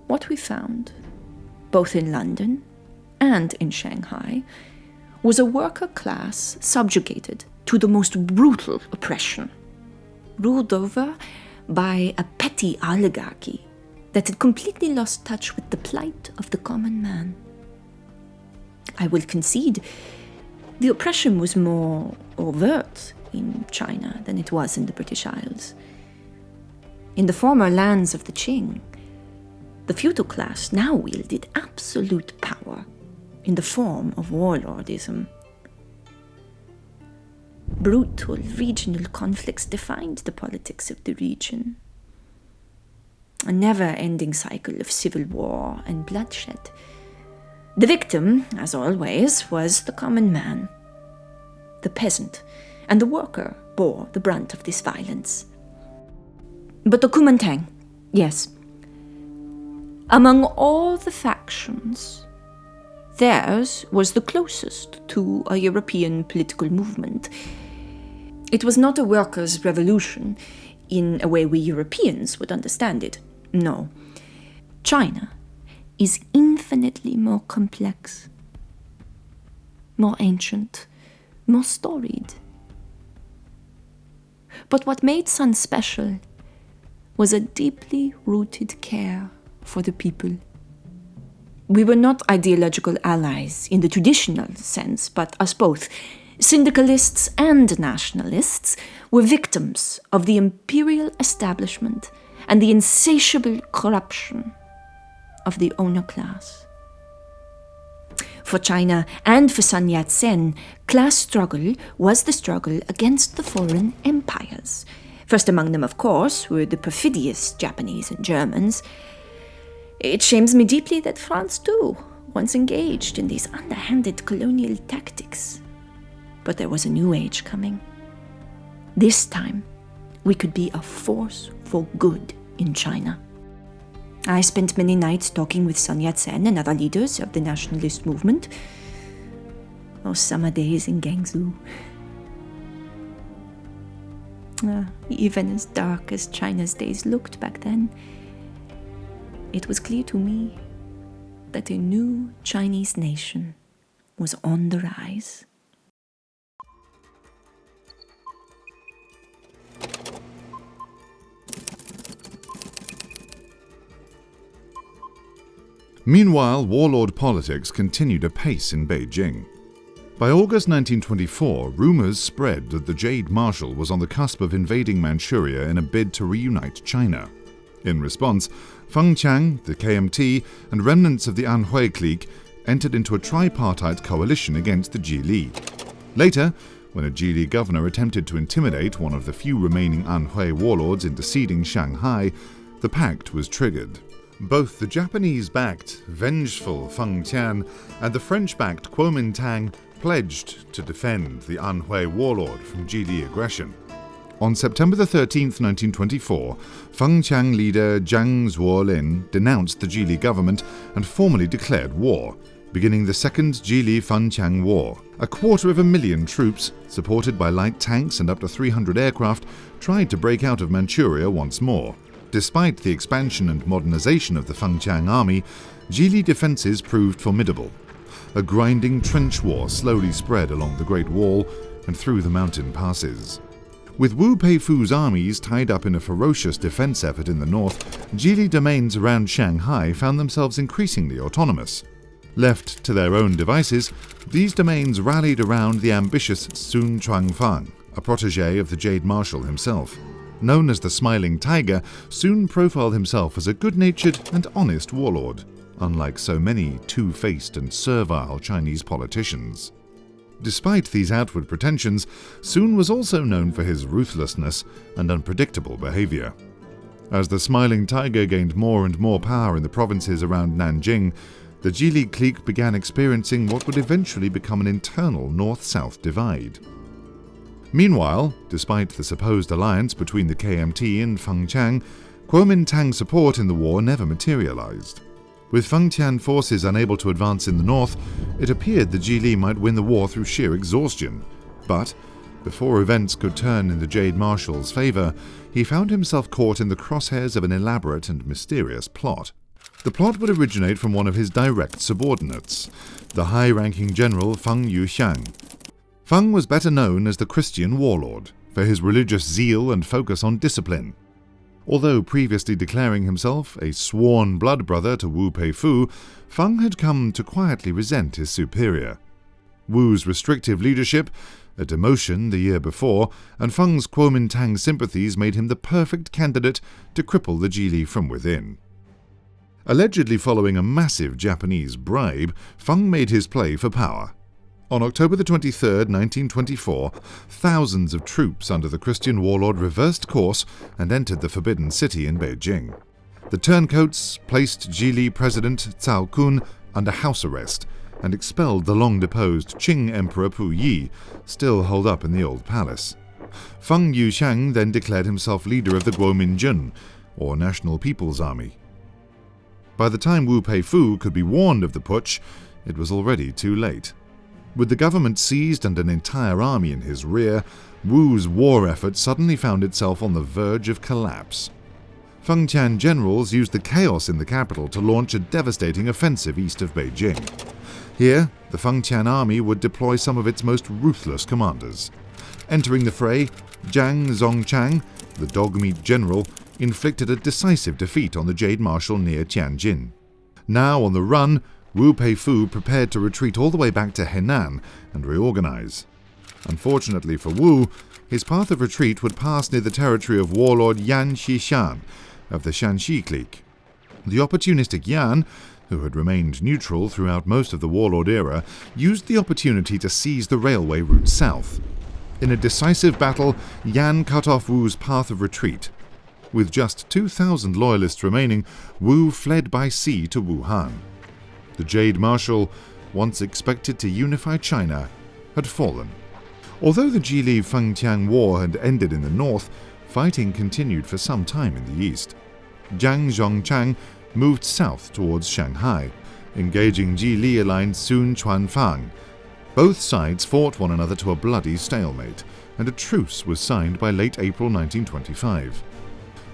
What we found, both in London and in Shanghai, was a worker class subjugated to the most brutal oppression, ruled over by a petty oligarchy that had completely lost touch with the plight of the common man. I will concede, the oppression was more overt in China than it was in the British Isles. In the former lands of the Qing, the feudal class now wielded absolute power in the form of warlordism. Brutal regional conflicts defined the politics of the region. A never-ending cycle of civil war and bloodshed. The victim, as always, was the common man. The peasant and the worker bore the brunt of this violence. But the Kuomintang, yes. Among all the factions, theirs was the closest to a European political movement. It was not a workers' revolution in a way we Europeans would understand it. No. China is infinitely more complex, more ancient, more storied. But what made Sun special was a deeply rooted care for the people. We were not ideological allies in the traditional sense, but us both, syndicalists and nationalists, were victims of the imperial establishment and the insatiable corruption of the owner class. For China and for Sun Yat-Sen, class struggle was the struggle against the foreign empires. First among them, of course, were the perfidious Japanese and Germans. It shames me deeply that France, too, once engaged in these underhanded colonial tactics. But there was a new age coming. This time, we could be a force for good in China. I spent many nights talking with Sun Yat-sen and other leaders of the nationalist movement. Those summer days in Guangzhou. Even as dark as China's days looked back then, it was clear to me that a new Chinese nation was on the rise. Meanwhile, warlord politics continued apace in Beijing. By August 1924, rumors spread that the Jade Marshall was on the cusp of invading Manchuria in a bid to reunite China. In response, Fan Qiang, the KMT, and remnants of the Anhui clique entered into a tripartite coalition against the Zhili. Later, when a Zhili governor attempted to intimidate one of the few remaining Anhui warlords into ceding Shanghai, the pact was triggered. Both the Japanese-backed, vengeful Feng Tian and the French-backed Kuomintang pledged to defend the Anhui warlord from Zhili aggression. On September 13, 1924, Feng Tian leader Jiang Zuolin denounced the Zhili government and formally declared war, beginning the Second Zhili-Fengtian War. 250,000 troops, supported by light tanks and up to 300 aircraft, tried to break out of Manchuria once more. Despite the expansion and modernization of the Fengtian army, Zhili defenses proved formidable. A grinding trench war slowly spread along the Great Wall and through the mountain passes. With Wu Peifu's armies tied up in a ferocious defense effort in the north, Zhili domains around Shanghai found themselves increasingly autonomous. Left to their own devices, these domains rallied around the ambitious Sun Chuanfang, a protege of the Jade Marshall himself. Known as the Smiling Tiger, Sun profiled himself as a good-natured and honest warlord, unlike so many two-faced and servile Chinese politicians. Despite these outward pretensions, Sun was also known for his ruthlessness and unpredictable behavior. As the Smiling Tiger gained more and more power in the provinces around Nanjing, the Zhili clique began experiencing what would eventually become an internal north-south divide. Meanwhile, despite the supposed alliance between the KMT and Fengtian, Kuomintang support in the war never materialized. With Fengtian forces unable to advance in the north, it appeared the Zhili might win the war through sheer exhaustion. But, before events could turn in the Jade Marshall's favor, he found himself caught in the crosshairs of an elaborate and mysterious plot. The plot would originate from one of his direct subordinates, the high-ranking general Feng Yuxiang. Feng was better known as the Christian warlord, for his religious zeal and focus on discipline. Although previously declaring himself a sworn blood brother to Wu Peifu, Feng had come to quietly resent his superior. Wu's restrictive leadership, a demotion the year before, and Feng's Kuomintang sympathies made him the perfect candidate to cripple the Zhili from within. Allegedly following a massive Japanese bribe, Feng made his play for power. On October 23, 1924, thousands of troops under the Christian warlord reversed course and entered the Forbidden City in Beijing. The turncoats placed Zhili President Cao Kun under house arrest and expelled the long-deposed Qing Emperor Pu Yi, still holed up in the old palace. Feng Yuxiang then declared himself leader of the Kuomintang, or National People's Army. By the time Wu Peifu could be warned of the putsch, it was already too late. With the government seized and an entire army in his rear, Wu's war effort suddenly found itself on the verge of collapse. Fengtian generals used the chaos in the capital to launch a devastating offensive east of Beijing. Here, the Fengtian army would deploy some of its most ruthless commanders. Entering the fray, Jiang Zongchang, the dog-meat general, inflicted a decisive defeat on the Jade Marshall near Tianjin. Now on the run, Wu Peifu prepared to retreat all the way back to Henan and reorganize. Unfortunately for Wu, his path of retreat would pass near the territory of warlord Yan Xishan of the Shanxi clique. The opportunistic Yan, who had remained neutral throughout most of the warlord era, used the opportunity to seize the railway route south. In a decisive battle, Yan cut off Wu's path of retreat. With just 2,000 loyalists remaining, Wu fled by sea to Wuhan. The Jade Marshall, once expected to unify China, had fallen. Although the Zhili-Fengtian War had ended in the north, fighting continued for some time in the east. Jiang Zongchang moved south towards Shanghai, engaging Zhili-aligned Sun Chuanfang. Both sides fought one another to a bloody stalemate, and a truce was signed by late April 1925.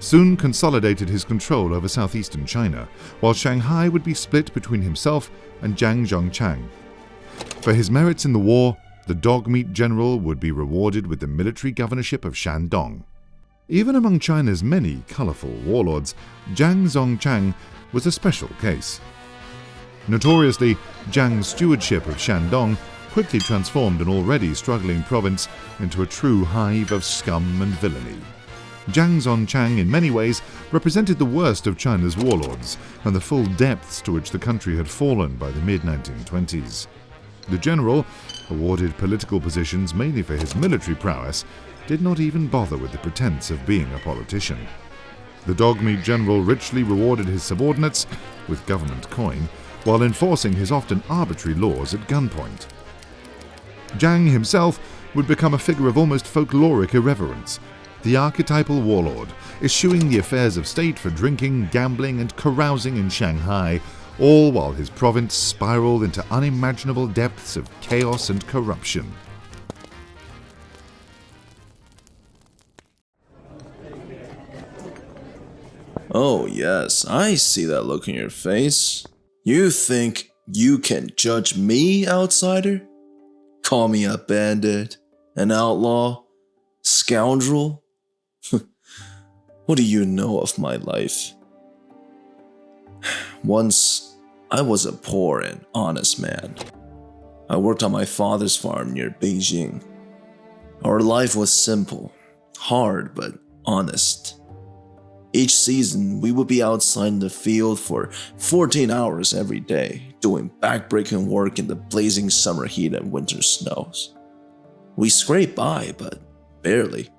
Sun consolidated his control over southeastern China, while Shanghai would be split between himself and Jiang Zongchang. For his merits in the war, the dog-meat general would be rewarded with the military governorship of Shandong. Even among China's many colorful warlords, Jiang Zongchang was a special case. Notoriously, Jiang's stewardship of Shandong quickly transformed an already struggling province into a true hive of scum and villainy. Jiang Zongchang in many ways represented the worst of China's warlords and the full depths to which the country had fallen by the mid-1920s. The general, awarded political positions mainly for his military prowess, did not even bother with the pretense of being a politician. The dog-meat general richly rewarded his subordinates with government coin, while enforcing his often arbitrary laws at gunpoint. Jiang himself would become a figure of almost folkloric irreverence, the archetypal warlord, eschewing the affairs of state for drinking, gambling, and carousing in Shanghai, all while his province spiraled into unimaginable depths of chaos and corruption. Oh yes, I see that look in your face. You think you can judge me, outsider? Call me a bandit, an outlaw, scoundrel? What do you know of my life? Once, I was a poor and honest man. I worked on my father's farm near Beijing. Our life was simple, hard but honest. Each season, we would be outside in the field for 14 hours every day, doing backbreaking work in the blazing summer heat and winter snows. We scraped by, but barely.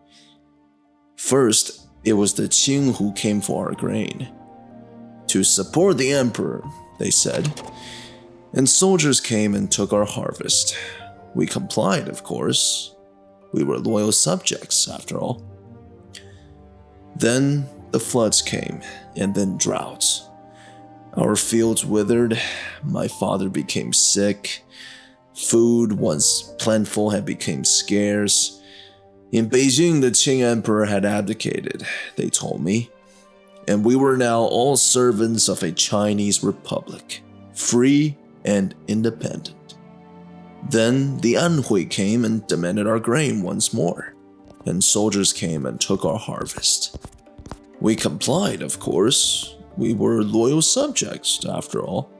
First, it was the Qing who came for our grain. To support the emperor, they said, and soldiers came and took our harvest. We complied, of course. We were loyal subjects, after all. Then the floods came, and then droughts. Our fields withered, my father became sick, food, once plentiful, had become scarce. In Beijing, the Qing Emperor had abdicated, they told me, and we were now all servants of a Chinese republic, free and independent. Then the Anhui came and demanded our grain once more, and soldiers came and took our harvest. We complied, of course. We were loyal subjects, after all.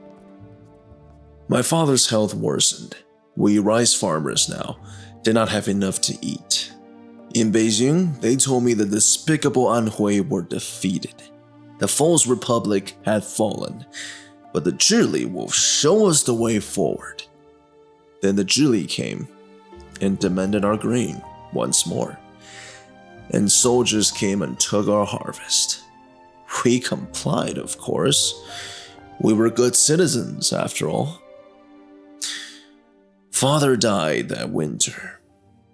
My father's health worsened. We rice farmers now did not have enough to eat. In Beijing, they told me the despicable Anhui were defeated. The false republic had fallen, but the Zhili will show us the way forward. Then the Zhili came and demanded our grain once more. And soldiers came and took our harvest. We complied, of course. We were good citizens, after all. Father died that winter.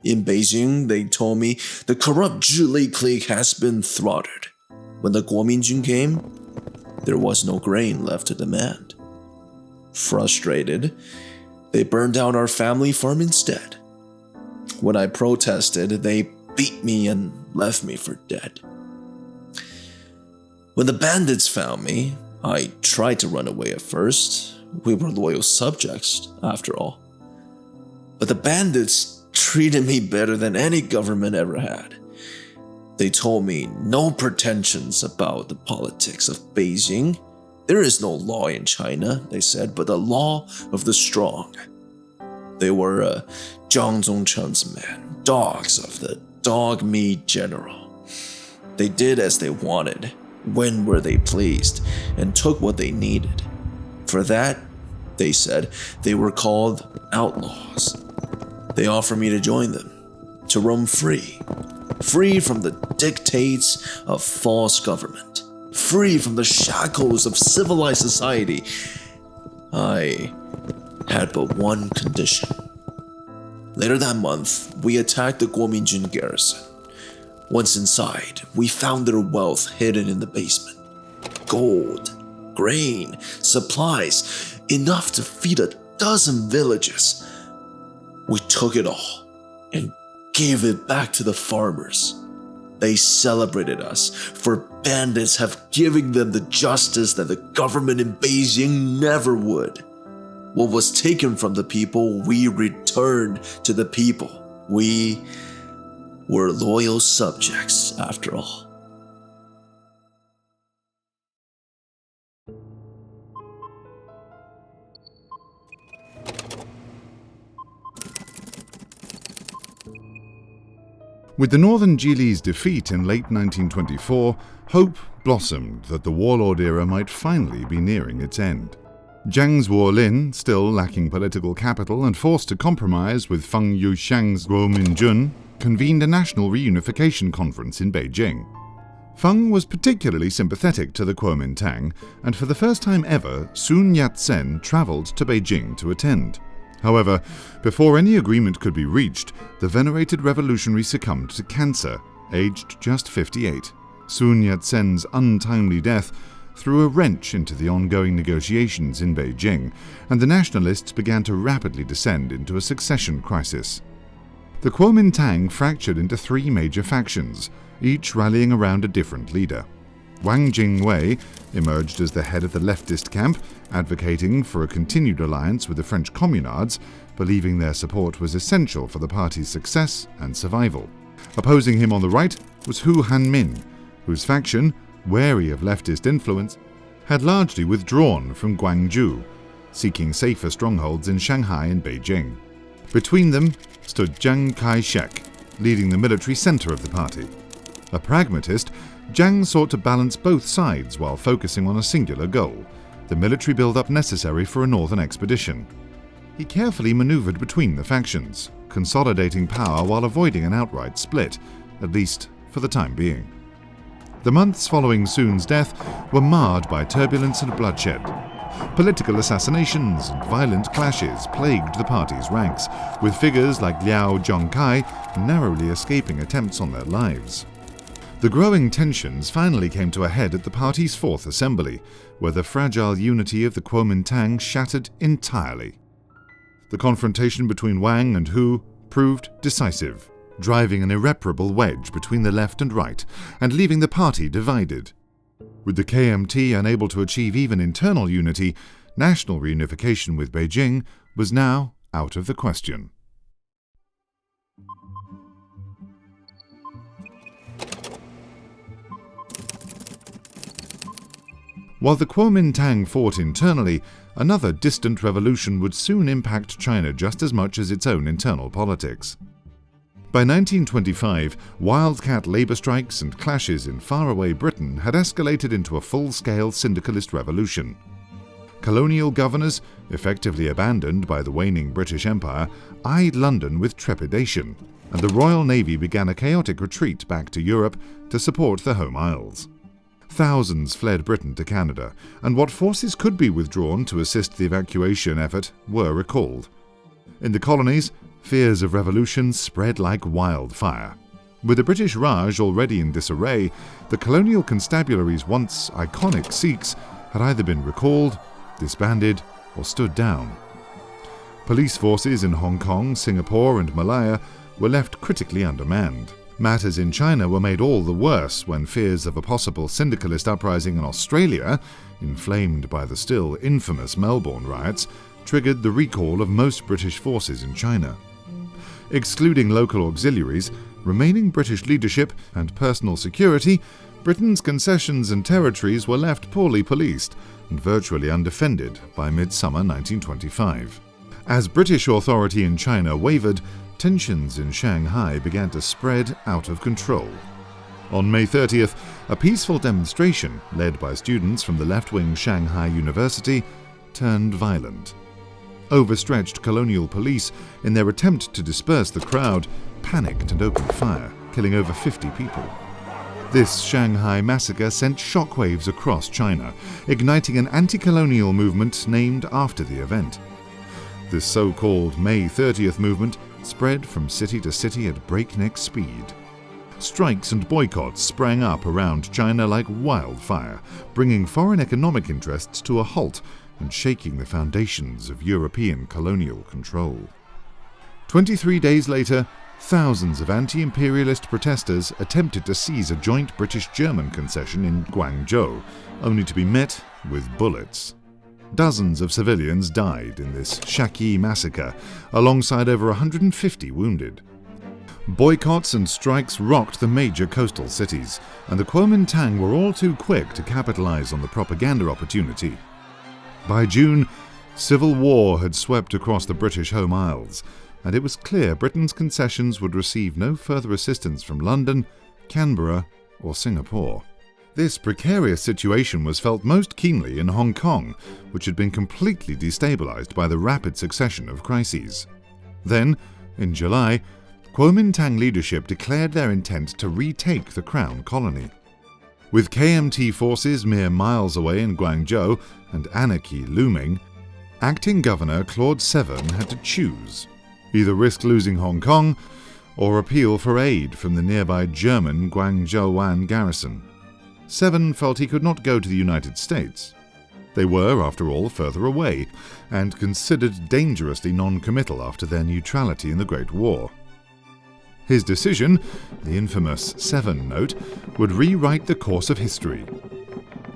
In Beijing, they told me the corrupt Zhili clique has been thwarted. When the Kuomintang came, there was no grain left to demand. Frustrated, they burned down our family farm instead. When I protested, they beat me and left me for dead. When the bandits found me, I tried to run away at first. We were loyal subjects, after all. But the bandits treated me better than any government ever had. They told me no pretensions about the politics of Beijing. There is no law in China, they said, but the law of the strong. They were Zhang Zongcheng's men, dogs of the dog-meat general. They did as they wanted, when were they pleased, and took what they needed. For that, they said, they were called outlaws. They offered me to join them, to roam free from the dictates of false government, free from the shackles of civilized society. I had but one condition. Later that month, we attacked the Kuomintang garrison. Once inside, we found their wealth hidden in the basement. Gold, grain, supplies, enough to feed 12 villages. We took it all and gave it back to the farmers. They celebrated us, for bandits have given them the justice that the government in Beijing never would. What was taken from the people, we returned to the people. We were loyal subjects, after all. With the Northern Zhili's defeat in late 1924, hope blossomed that the warlord era might finally be nearing its end. Jiang's Warlin, still lacking political capital and forced to compromise with Feng Yuxiang's Kuomintang, convened a national reunification conference in Beijing. Feng was particularly sympathetic to the Kuomintang, and for the first time ever, Sun Yat-Sen travelled to Beijing to attend. However, before any agreement could be reached, the venerated revolutionary succumbed to cancer, aged just 58. Sun Yat-sen's untimely death threw a wrench into the ongoing negotiations in Beijing, and the nationalists began to rapidly descend into a succession crisis. The Kuomintang fractured into three major factions, each rallying around a different leader. Wang Jingwei emerged as the head of the leftist camp, advocating for a continued alliance with the French communards, believing their support was essential for the party's success and survival. Opposing him on the right was Hu Hanmin, whose faction, wary of leftist influence, had largely withdrawn from Guangzhou, seeking safer strongholds in Shanghai and Beijing. Between them stood Chiang Kai-shek, leading the military center of the party. A pragmatist, Jiang sought to balance both sides while focusing on a singular goal, the military build-up necessary for a northern expedition. He carefully maneuvered between the factions, consolidating power while avoiding an outright split, at least for the time being. The months following Sun's death were marred by turbulence and bloodshed. Political assassinations and violent clashes plagued the party's ranks, with figures like Liao Zhongkai narrowly escaping attempts on their lives. The growing tensions finally came to a head at the party's fourth assembly, where the fragile unity of the Kuomintang shattered entirely. The confrontation between Wang and Hu proved decisive, driving an irreparable wedge between the left and right, and leaving the party divided. With the KMT unable to achieve even internal unity, national reunification with Beijing was now out of the question. While the Kuomintang fought internally, another distant revolution would soon impact China just as much as its own internal politics. By 1925, wildcat labor strikes and clashes in faraway Britain had escalated into a full-scale syndicalist revolution. Colonial governors, effectively abandoned by the waning British Empire, eyed London with trepidation, and the Royal Navy began a chaotic retreat back to Europe to support the Home Isles. Thousands fled Britain to Canada, and what forces could be withdrawn to assist the evacuation effort were recalled. In the colonies, fears of revolution spread like wildfire. With the British Raj already in disarray, the colonial constabulary's once iconic Sikhs had either been recalled, disbanded, or stood down. Police forces in Hong Kong, Singapore, and Malaya were left critically undermanned. Matters in China were made all the worse when fears of a possible syndicalist uprising in Australia, inflamed by the still infamous Melbourne riots, triggered the recall of most British forces in China. Excluding local auxiliaries, remaining British leadership, and personal security, Britain's concessions and territories were left poorly policed and virtually undefended by midsummer 1925. As British authority in China wavered, tensions in Shanghai began to spread out of control. On May 30th, a peaceful demonstration, led by students from the left-wing Shanghai University, turned violent. Overstretched colonial police, in their attempt to disperse the crowd, panicked and opened fire, killing over 50 people. This Shanghai massacre sent shockwaves across China, igniting an anti-colonial movement named after the event. This so-called May 30th movement spread from city to city at breakneck speed. Strikes and boycotts sprang up around China like wildfire, bringing foreign economic interests to a halt and shaking the foundations of European colonial control. 23 days later, thousands of anti-imperialist protesters attempted to seize a joint British-German concession in Guangzhou, only to be met with bullets. Dozens of civilians died in this Shaky massacre, alongside over 150 wounded. Boycotts and strikes rocked the major coastal cities, and the Kuomintang were all too quick to capitalize on the propaganda opportunity. By June, civil war had swept across the British Home Isles, and it was clear Britain's concessions would receive no further assistance from London, Canberra, or Singapore. This precarious situation was felt most keenly in Hong Kong, which had been completely destabilized by the rapid succession of crises. Then, in July, Kuomintang leadership declared their intent to retake the Crown colony. With KMT forces mere miles away in Guangzhou and anarchy looming, acting governor Claude Severn had to choose: either risk losing Hong Kong or appeal for aid from the nearby German Guangzhou garrison. Severn felt he could not go to the United States. They were, after all, further away, and considered dangerously non-committal after their neutrality in the Great War. His decision, the infamous Severn Note, would rewrite the course of history.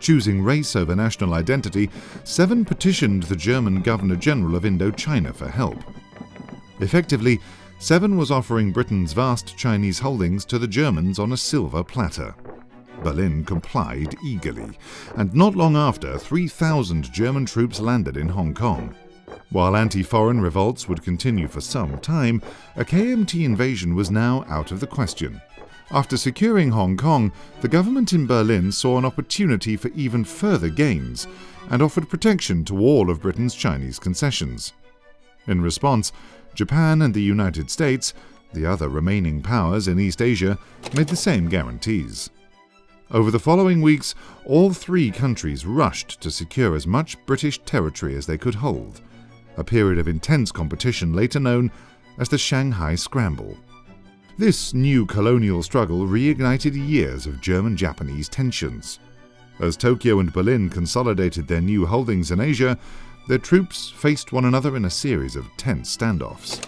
Choosing race over national identity, Severn petitioned the German Governor-General of Indochina for help. Effectively, Severn was offering Britain's vast Chinese holdings to the Germans on a silver platter. Berlin complied eagerly, and not long after, 3,000 German troops landed in Hong Kong. While anti-foreign revolts would continue for some time, a KMT invasion was now out of the question. After securing Hong Kong, the government in Berlin saw an opportunity for even further gains, and offered protection to all of Britain's Chinese concessions. In response, Japan and the United States, the other remaining powers in East Asia, made the same guarantees. Over the following weeks, all three countries rushed to secure as much British territory as they could hold, a period of intense competition later known as the Shanghai Scramble. This new colonial struggle reignited years of German-Japanese tensions. As Tokyo and Berlin consolidated their new holdings in Asia, their troops faced one another in a series of tense standoffs.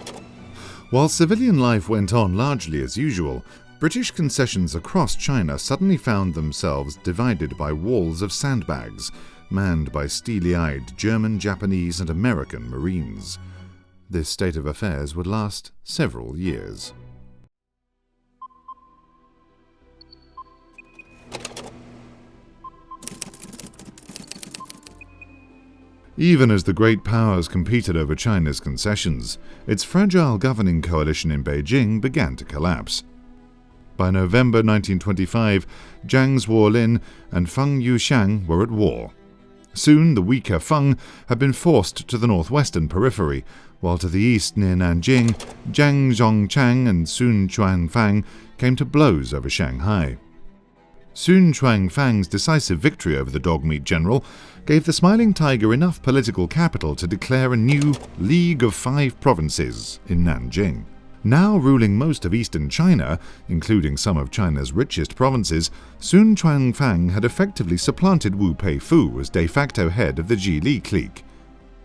While civilian life went on largely as usual, British concessions across China suddenly found themselves divided by walls of sandbags, manned by steely-eyed German, Japanese, and American Marines. This state of affairs would last several years. Even as the great powers competed over China's concessions, its fragile governing coalition in Beijing began to collapse. By November 1925, Jiang Zuolin and Feng Yuxiang were at war. Soon the weaker Feng had been forced to the northwestern periphery, while to the east near Nanjing, Jiang Zhongchang and Sun Chuanfang came to blows over Shanghai. Sun Chuanfang's decisive victory over the dog-meat general gave the Smiling Tiger enough political capital to declare a new League of Five Provinces in Nanjing. Now ruling most of eastern China, including some of China's richest provinces, Sun Chuanfang had effectively supplanted Wu Peifu as de facto head of the Zhili clique.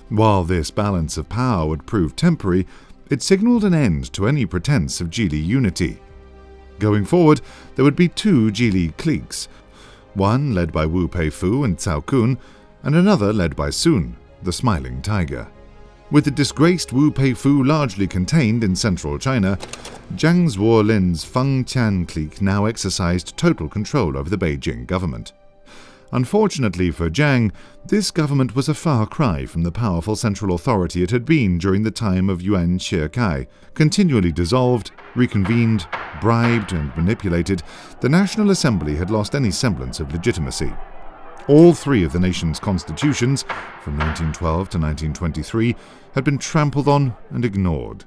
While this balance of power would prove temporary, it signaled an end to any pretense of Zhili unity. Going forward, there would be two Zhili cliques, one led by Wu Peifu and Cao Kun, and another led by Sun, the Smiling Tiger. With the disgraced Wu Peifu largely contained in central China, Jiang Zuolin's Feng Tian clique now exercised total control over the Beijing government. Unfortunately for Jiang, this government was a far cry from the powerful central authority it had been during the time of Yuan Shikai. Continually dissolved, reconvened, bribed, and manipulated, the National Assembly had lost any semblance of legitimacy. All three of the nation's constitutions, from 1912 to 1923, had been trampled on and ignored.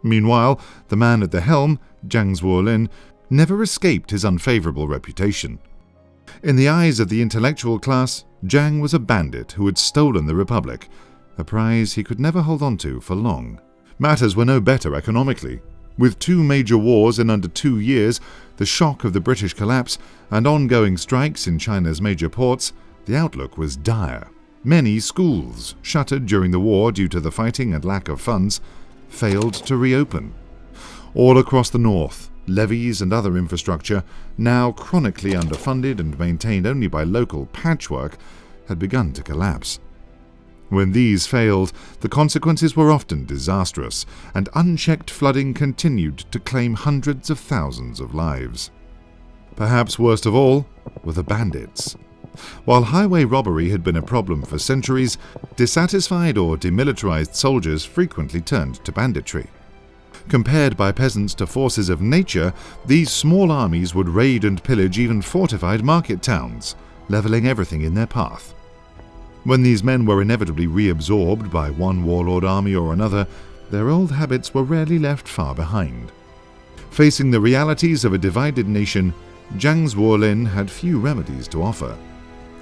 Meanwhile, the man at the helm, Jiang Zuolin, never escaped his unfavorable reputation. In the eyes of the intellectual class, Jiang was a bandit who had stolen the Republic, a prize he could never hold on to for long. Matters were no better economically. With two major wars in under 2 years, the shock of the British collapse, and ongoing strikes in China's major ports, the outlook was dire. Many schools, shuttered during the war due to the fighting and lack of funds, failed to reopen. All across the north, levees and other infrastructure, now chronically underfunded and maintained only by local patchwork, had begun to collapse. When these failed, the consequences were often disastrous, and unchecked flooding continued to claim hundreds of thousands of lives. Perhaps worst of all were the bandits. While highway robbery had been a problem for centuries, dissatisfied or demilitarized soldiers frequently turned to banditry. Compared by peasants to forces of nature, these small armies would raid and pillage even fortified market towns, levelling everything in their path. When these men were inevitably reabsorbed by one warlord army or another, their old habits were rarely left far behind. Facing the realities of a divided nation, Jiang's Wolin had few remedies to offer.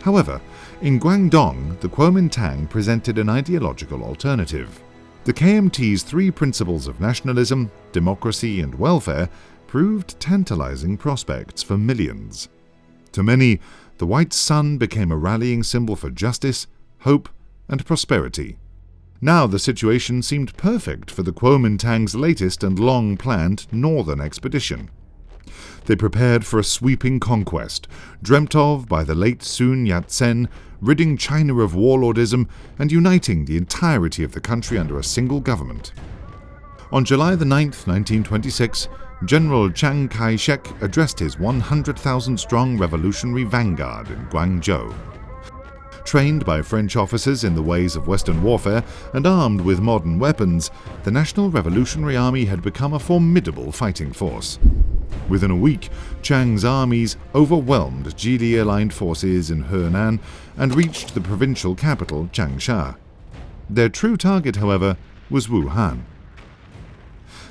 However, in Guangdong, the Kuomintang presented an ideological alternative. The KMT's three principles of nationalism, democracy, and welfare proved tantalizing prospects for millions. To many, the white sun became a rallying symbol for justice, hope, and prosperity. Now the situation seemed perfect for the Kuomintang's latest and long-planned northern expedition. They prepared for a sweeping conquest, dreamt of by the late Sun Yat-Sen, ridding China of warlordism and uniting the entirety of the country under a single government. On July 9, 1926, General Chiang Kai-shek addressed his 100,000-strong revolutionary vanguard in Guangzhou. Trained by French officers in the ways of Western warfare and armed with modern weapons, the National Revolutionary Army had become a formidable fighting force. Within a week, Chiang's armies overwhelmed Zhili-aligned forces in Henan and reached the provincial capital, Changsha. Their true target, however, was Wuhan.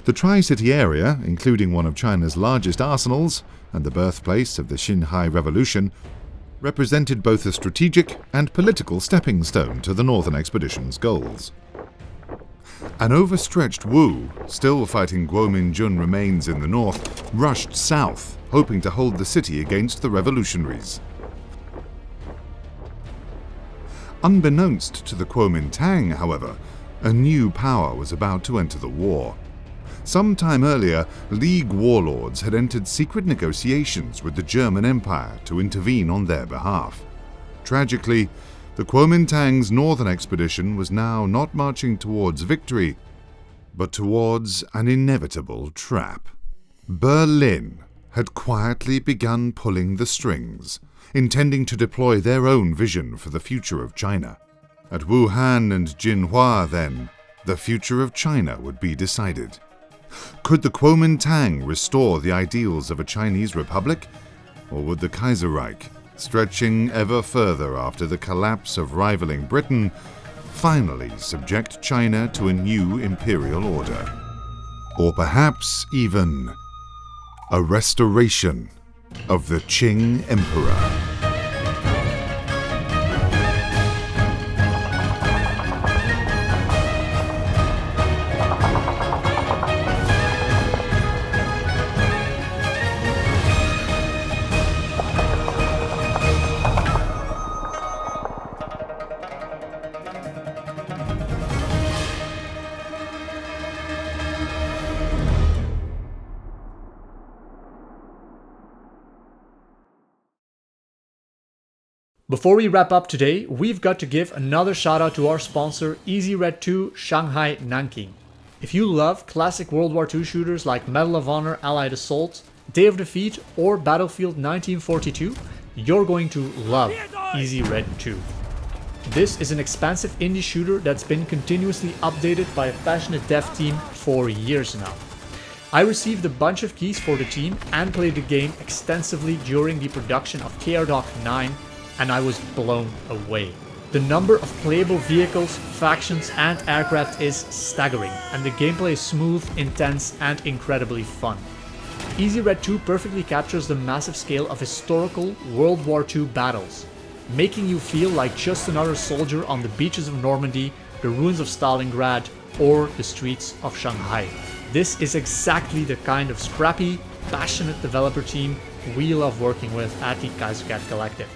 The Tri-City area, including one of China's largest arsenals and the birthplace of the Xinhai Revolution, represented both a strategic and political stepping stone to the Northern Expedition's goals. An overstretched Wu, still fighting Kuomintang remains in the north, rushed south, hoping to hold the city against the revolutionaries. Unbeknownst to the Kuomintang, however, a new power was about to enter the war. Some time earlier, League warlords had entered secret negotiations with the German Empire to intervene on their behalf. Tragically, the Kuomintang's northern expedition was now not marching towards victory, but towards an inevitable trap. Berlin had quietly begun pulling the strings, intending to deploy their own vision for the future of China. At Wuhan and Xinhai, then, the future of China would be decided. Could the Kuomintang restore the ideals of a Chinese republic, or would the Kaiserreich, stretching ever further after the collapse of rivaling Britain, finally subject China to a new imperial order? Or perhaps even a restoration of the Qing Emperor? Before we wrap up today, we've got to give another shout out to our sponsor, Easy Red 2 Shanghai Nanking. If you love classic World War II shooters like Medal of Honor Allied Assault, Day of Defeat, or Battlefield 1942, you're going to love Easy Red 2. This is an expansive indie shooter that's been continuously updated by a passionate dev team for years now. I received a bunch of keys for the team and played the game extensively during the production of KRDoc 9, and I was blown away. The number of playable vehicles, factions, and aircraft is staggering, and the gameplay is smooth, intense, and incredibly fun. Easy Red 2 perfectly captures the massive scale of historical World War II battles, making you feel like just another soldier on the beaches of Normandy, the ruins of Stalingrad, or the streets of Shanghai. This is exactly the kind of scrappy, passionate developer team we love working with at the Kaiserreich Collective.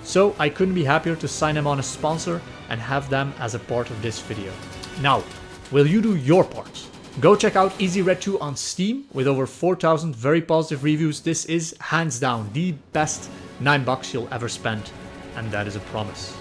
So I couldn't be happier to sign them on as sponsor and have them as a part of this video. Now, will you do your part? Go check out Easy Red 2 on Steam with over 4,000 very positive reviews. This is hands down the best $9 you'll ever spend, and that is a promise.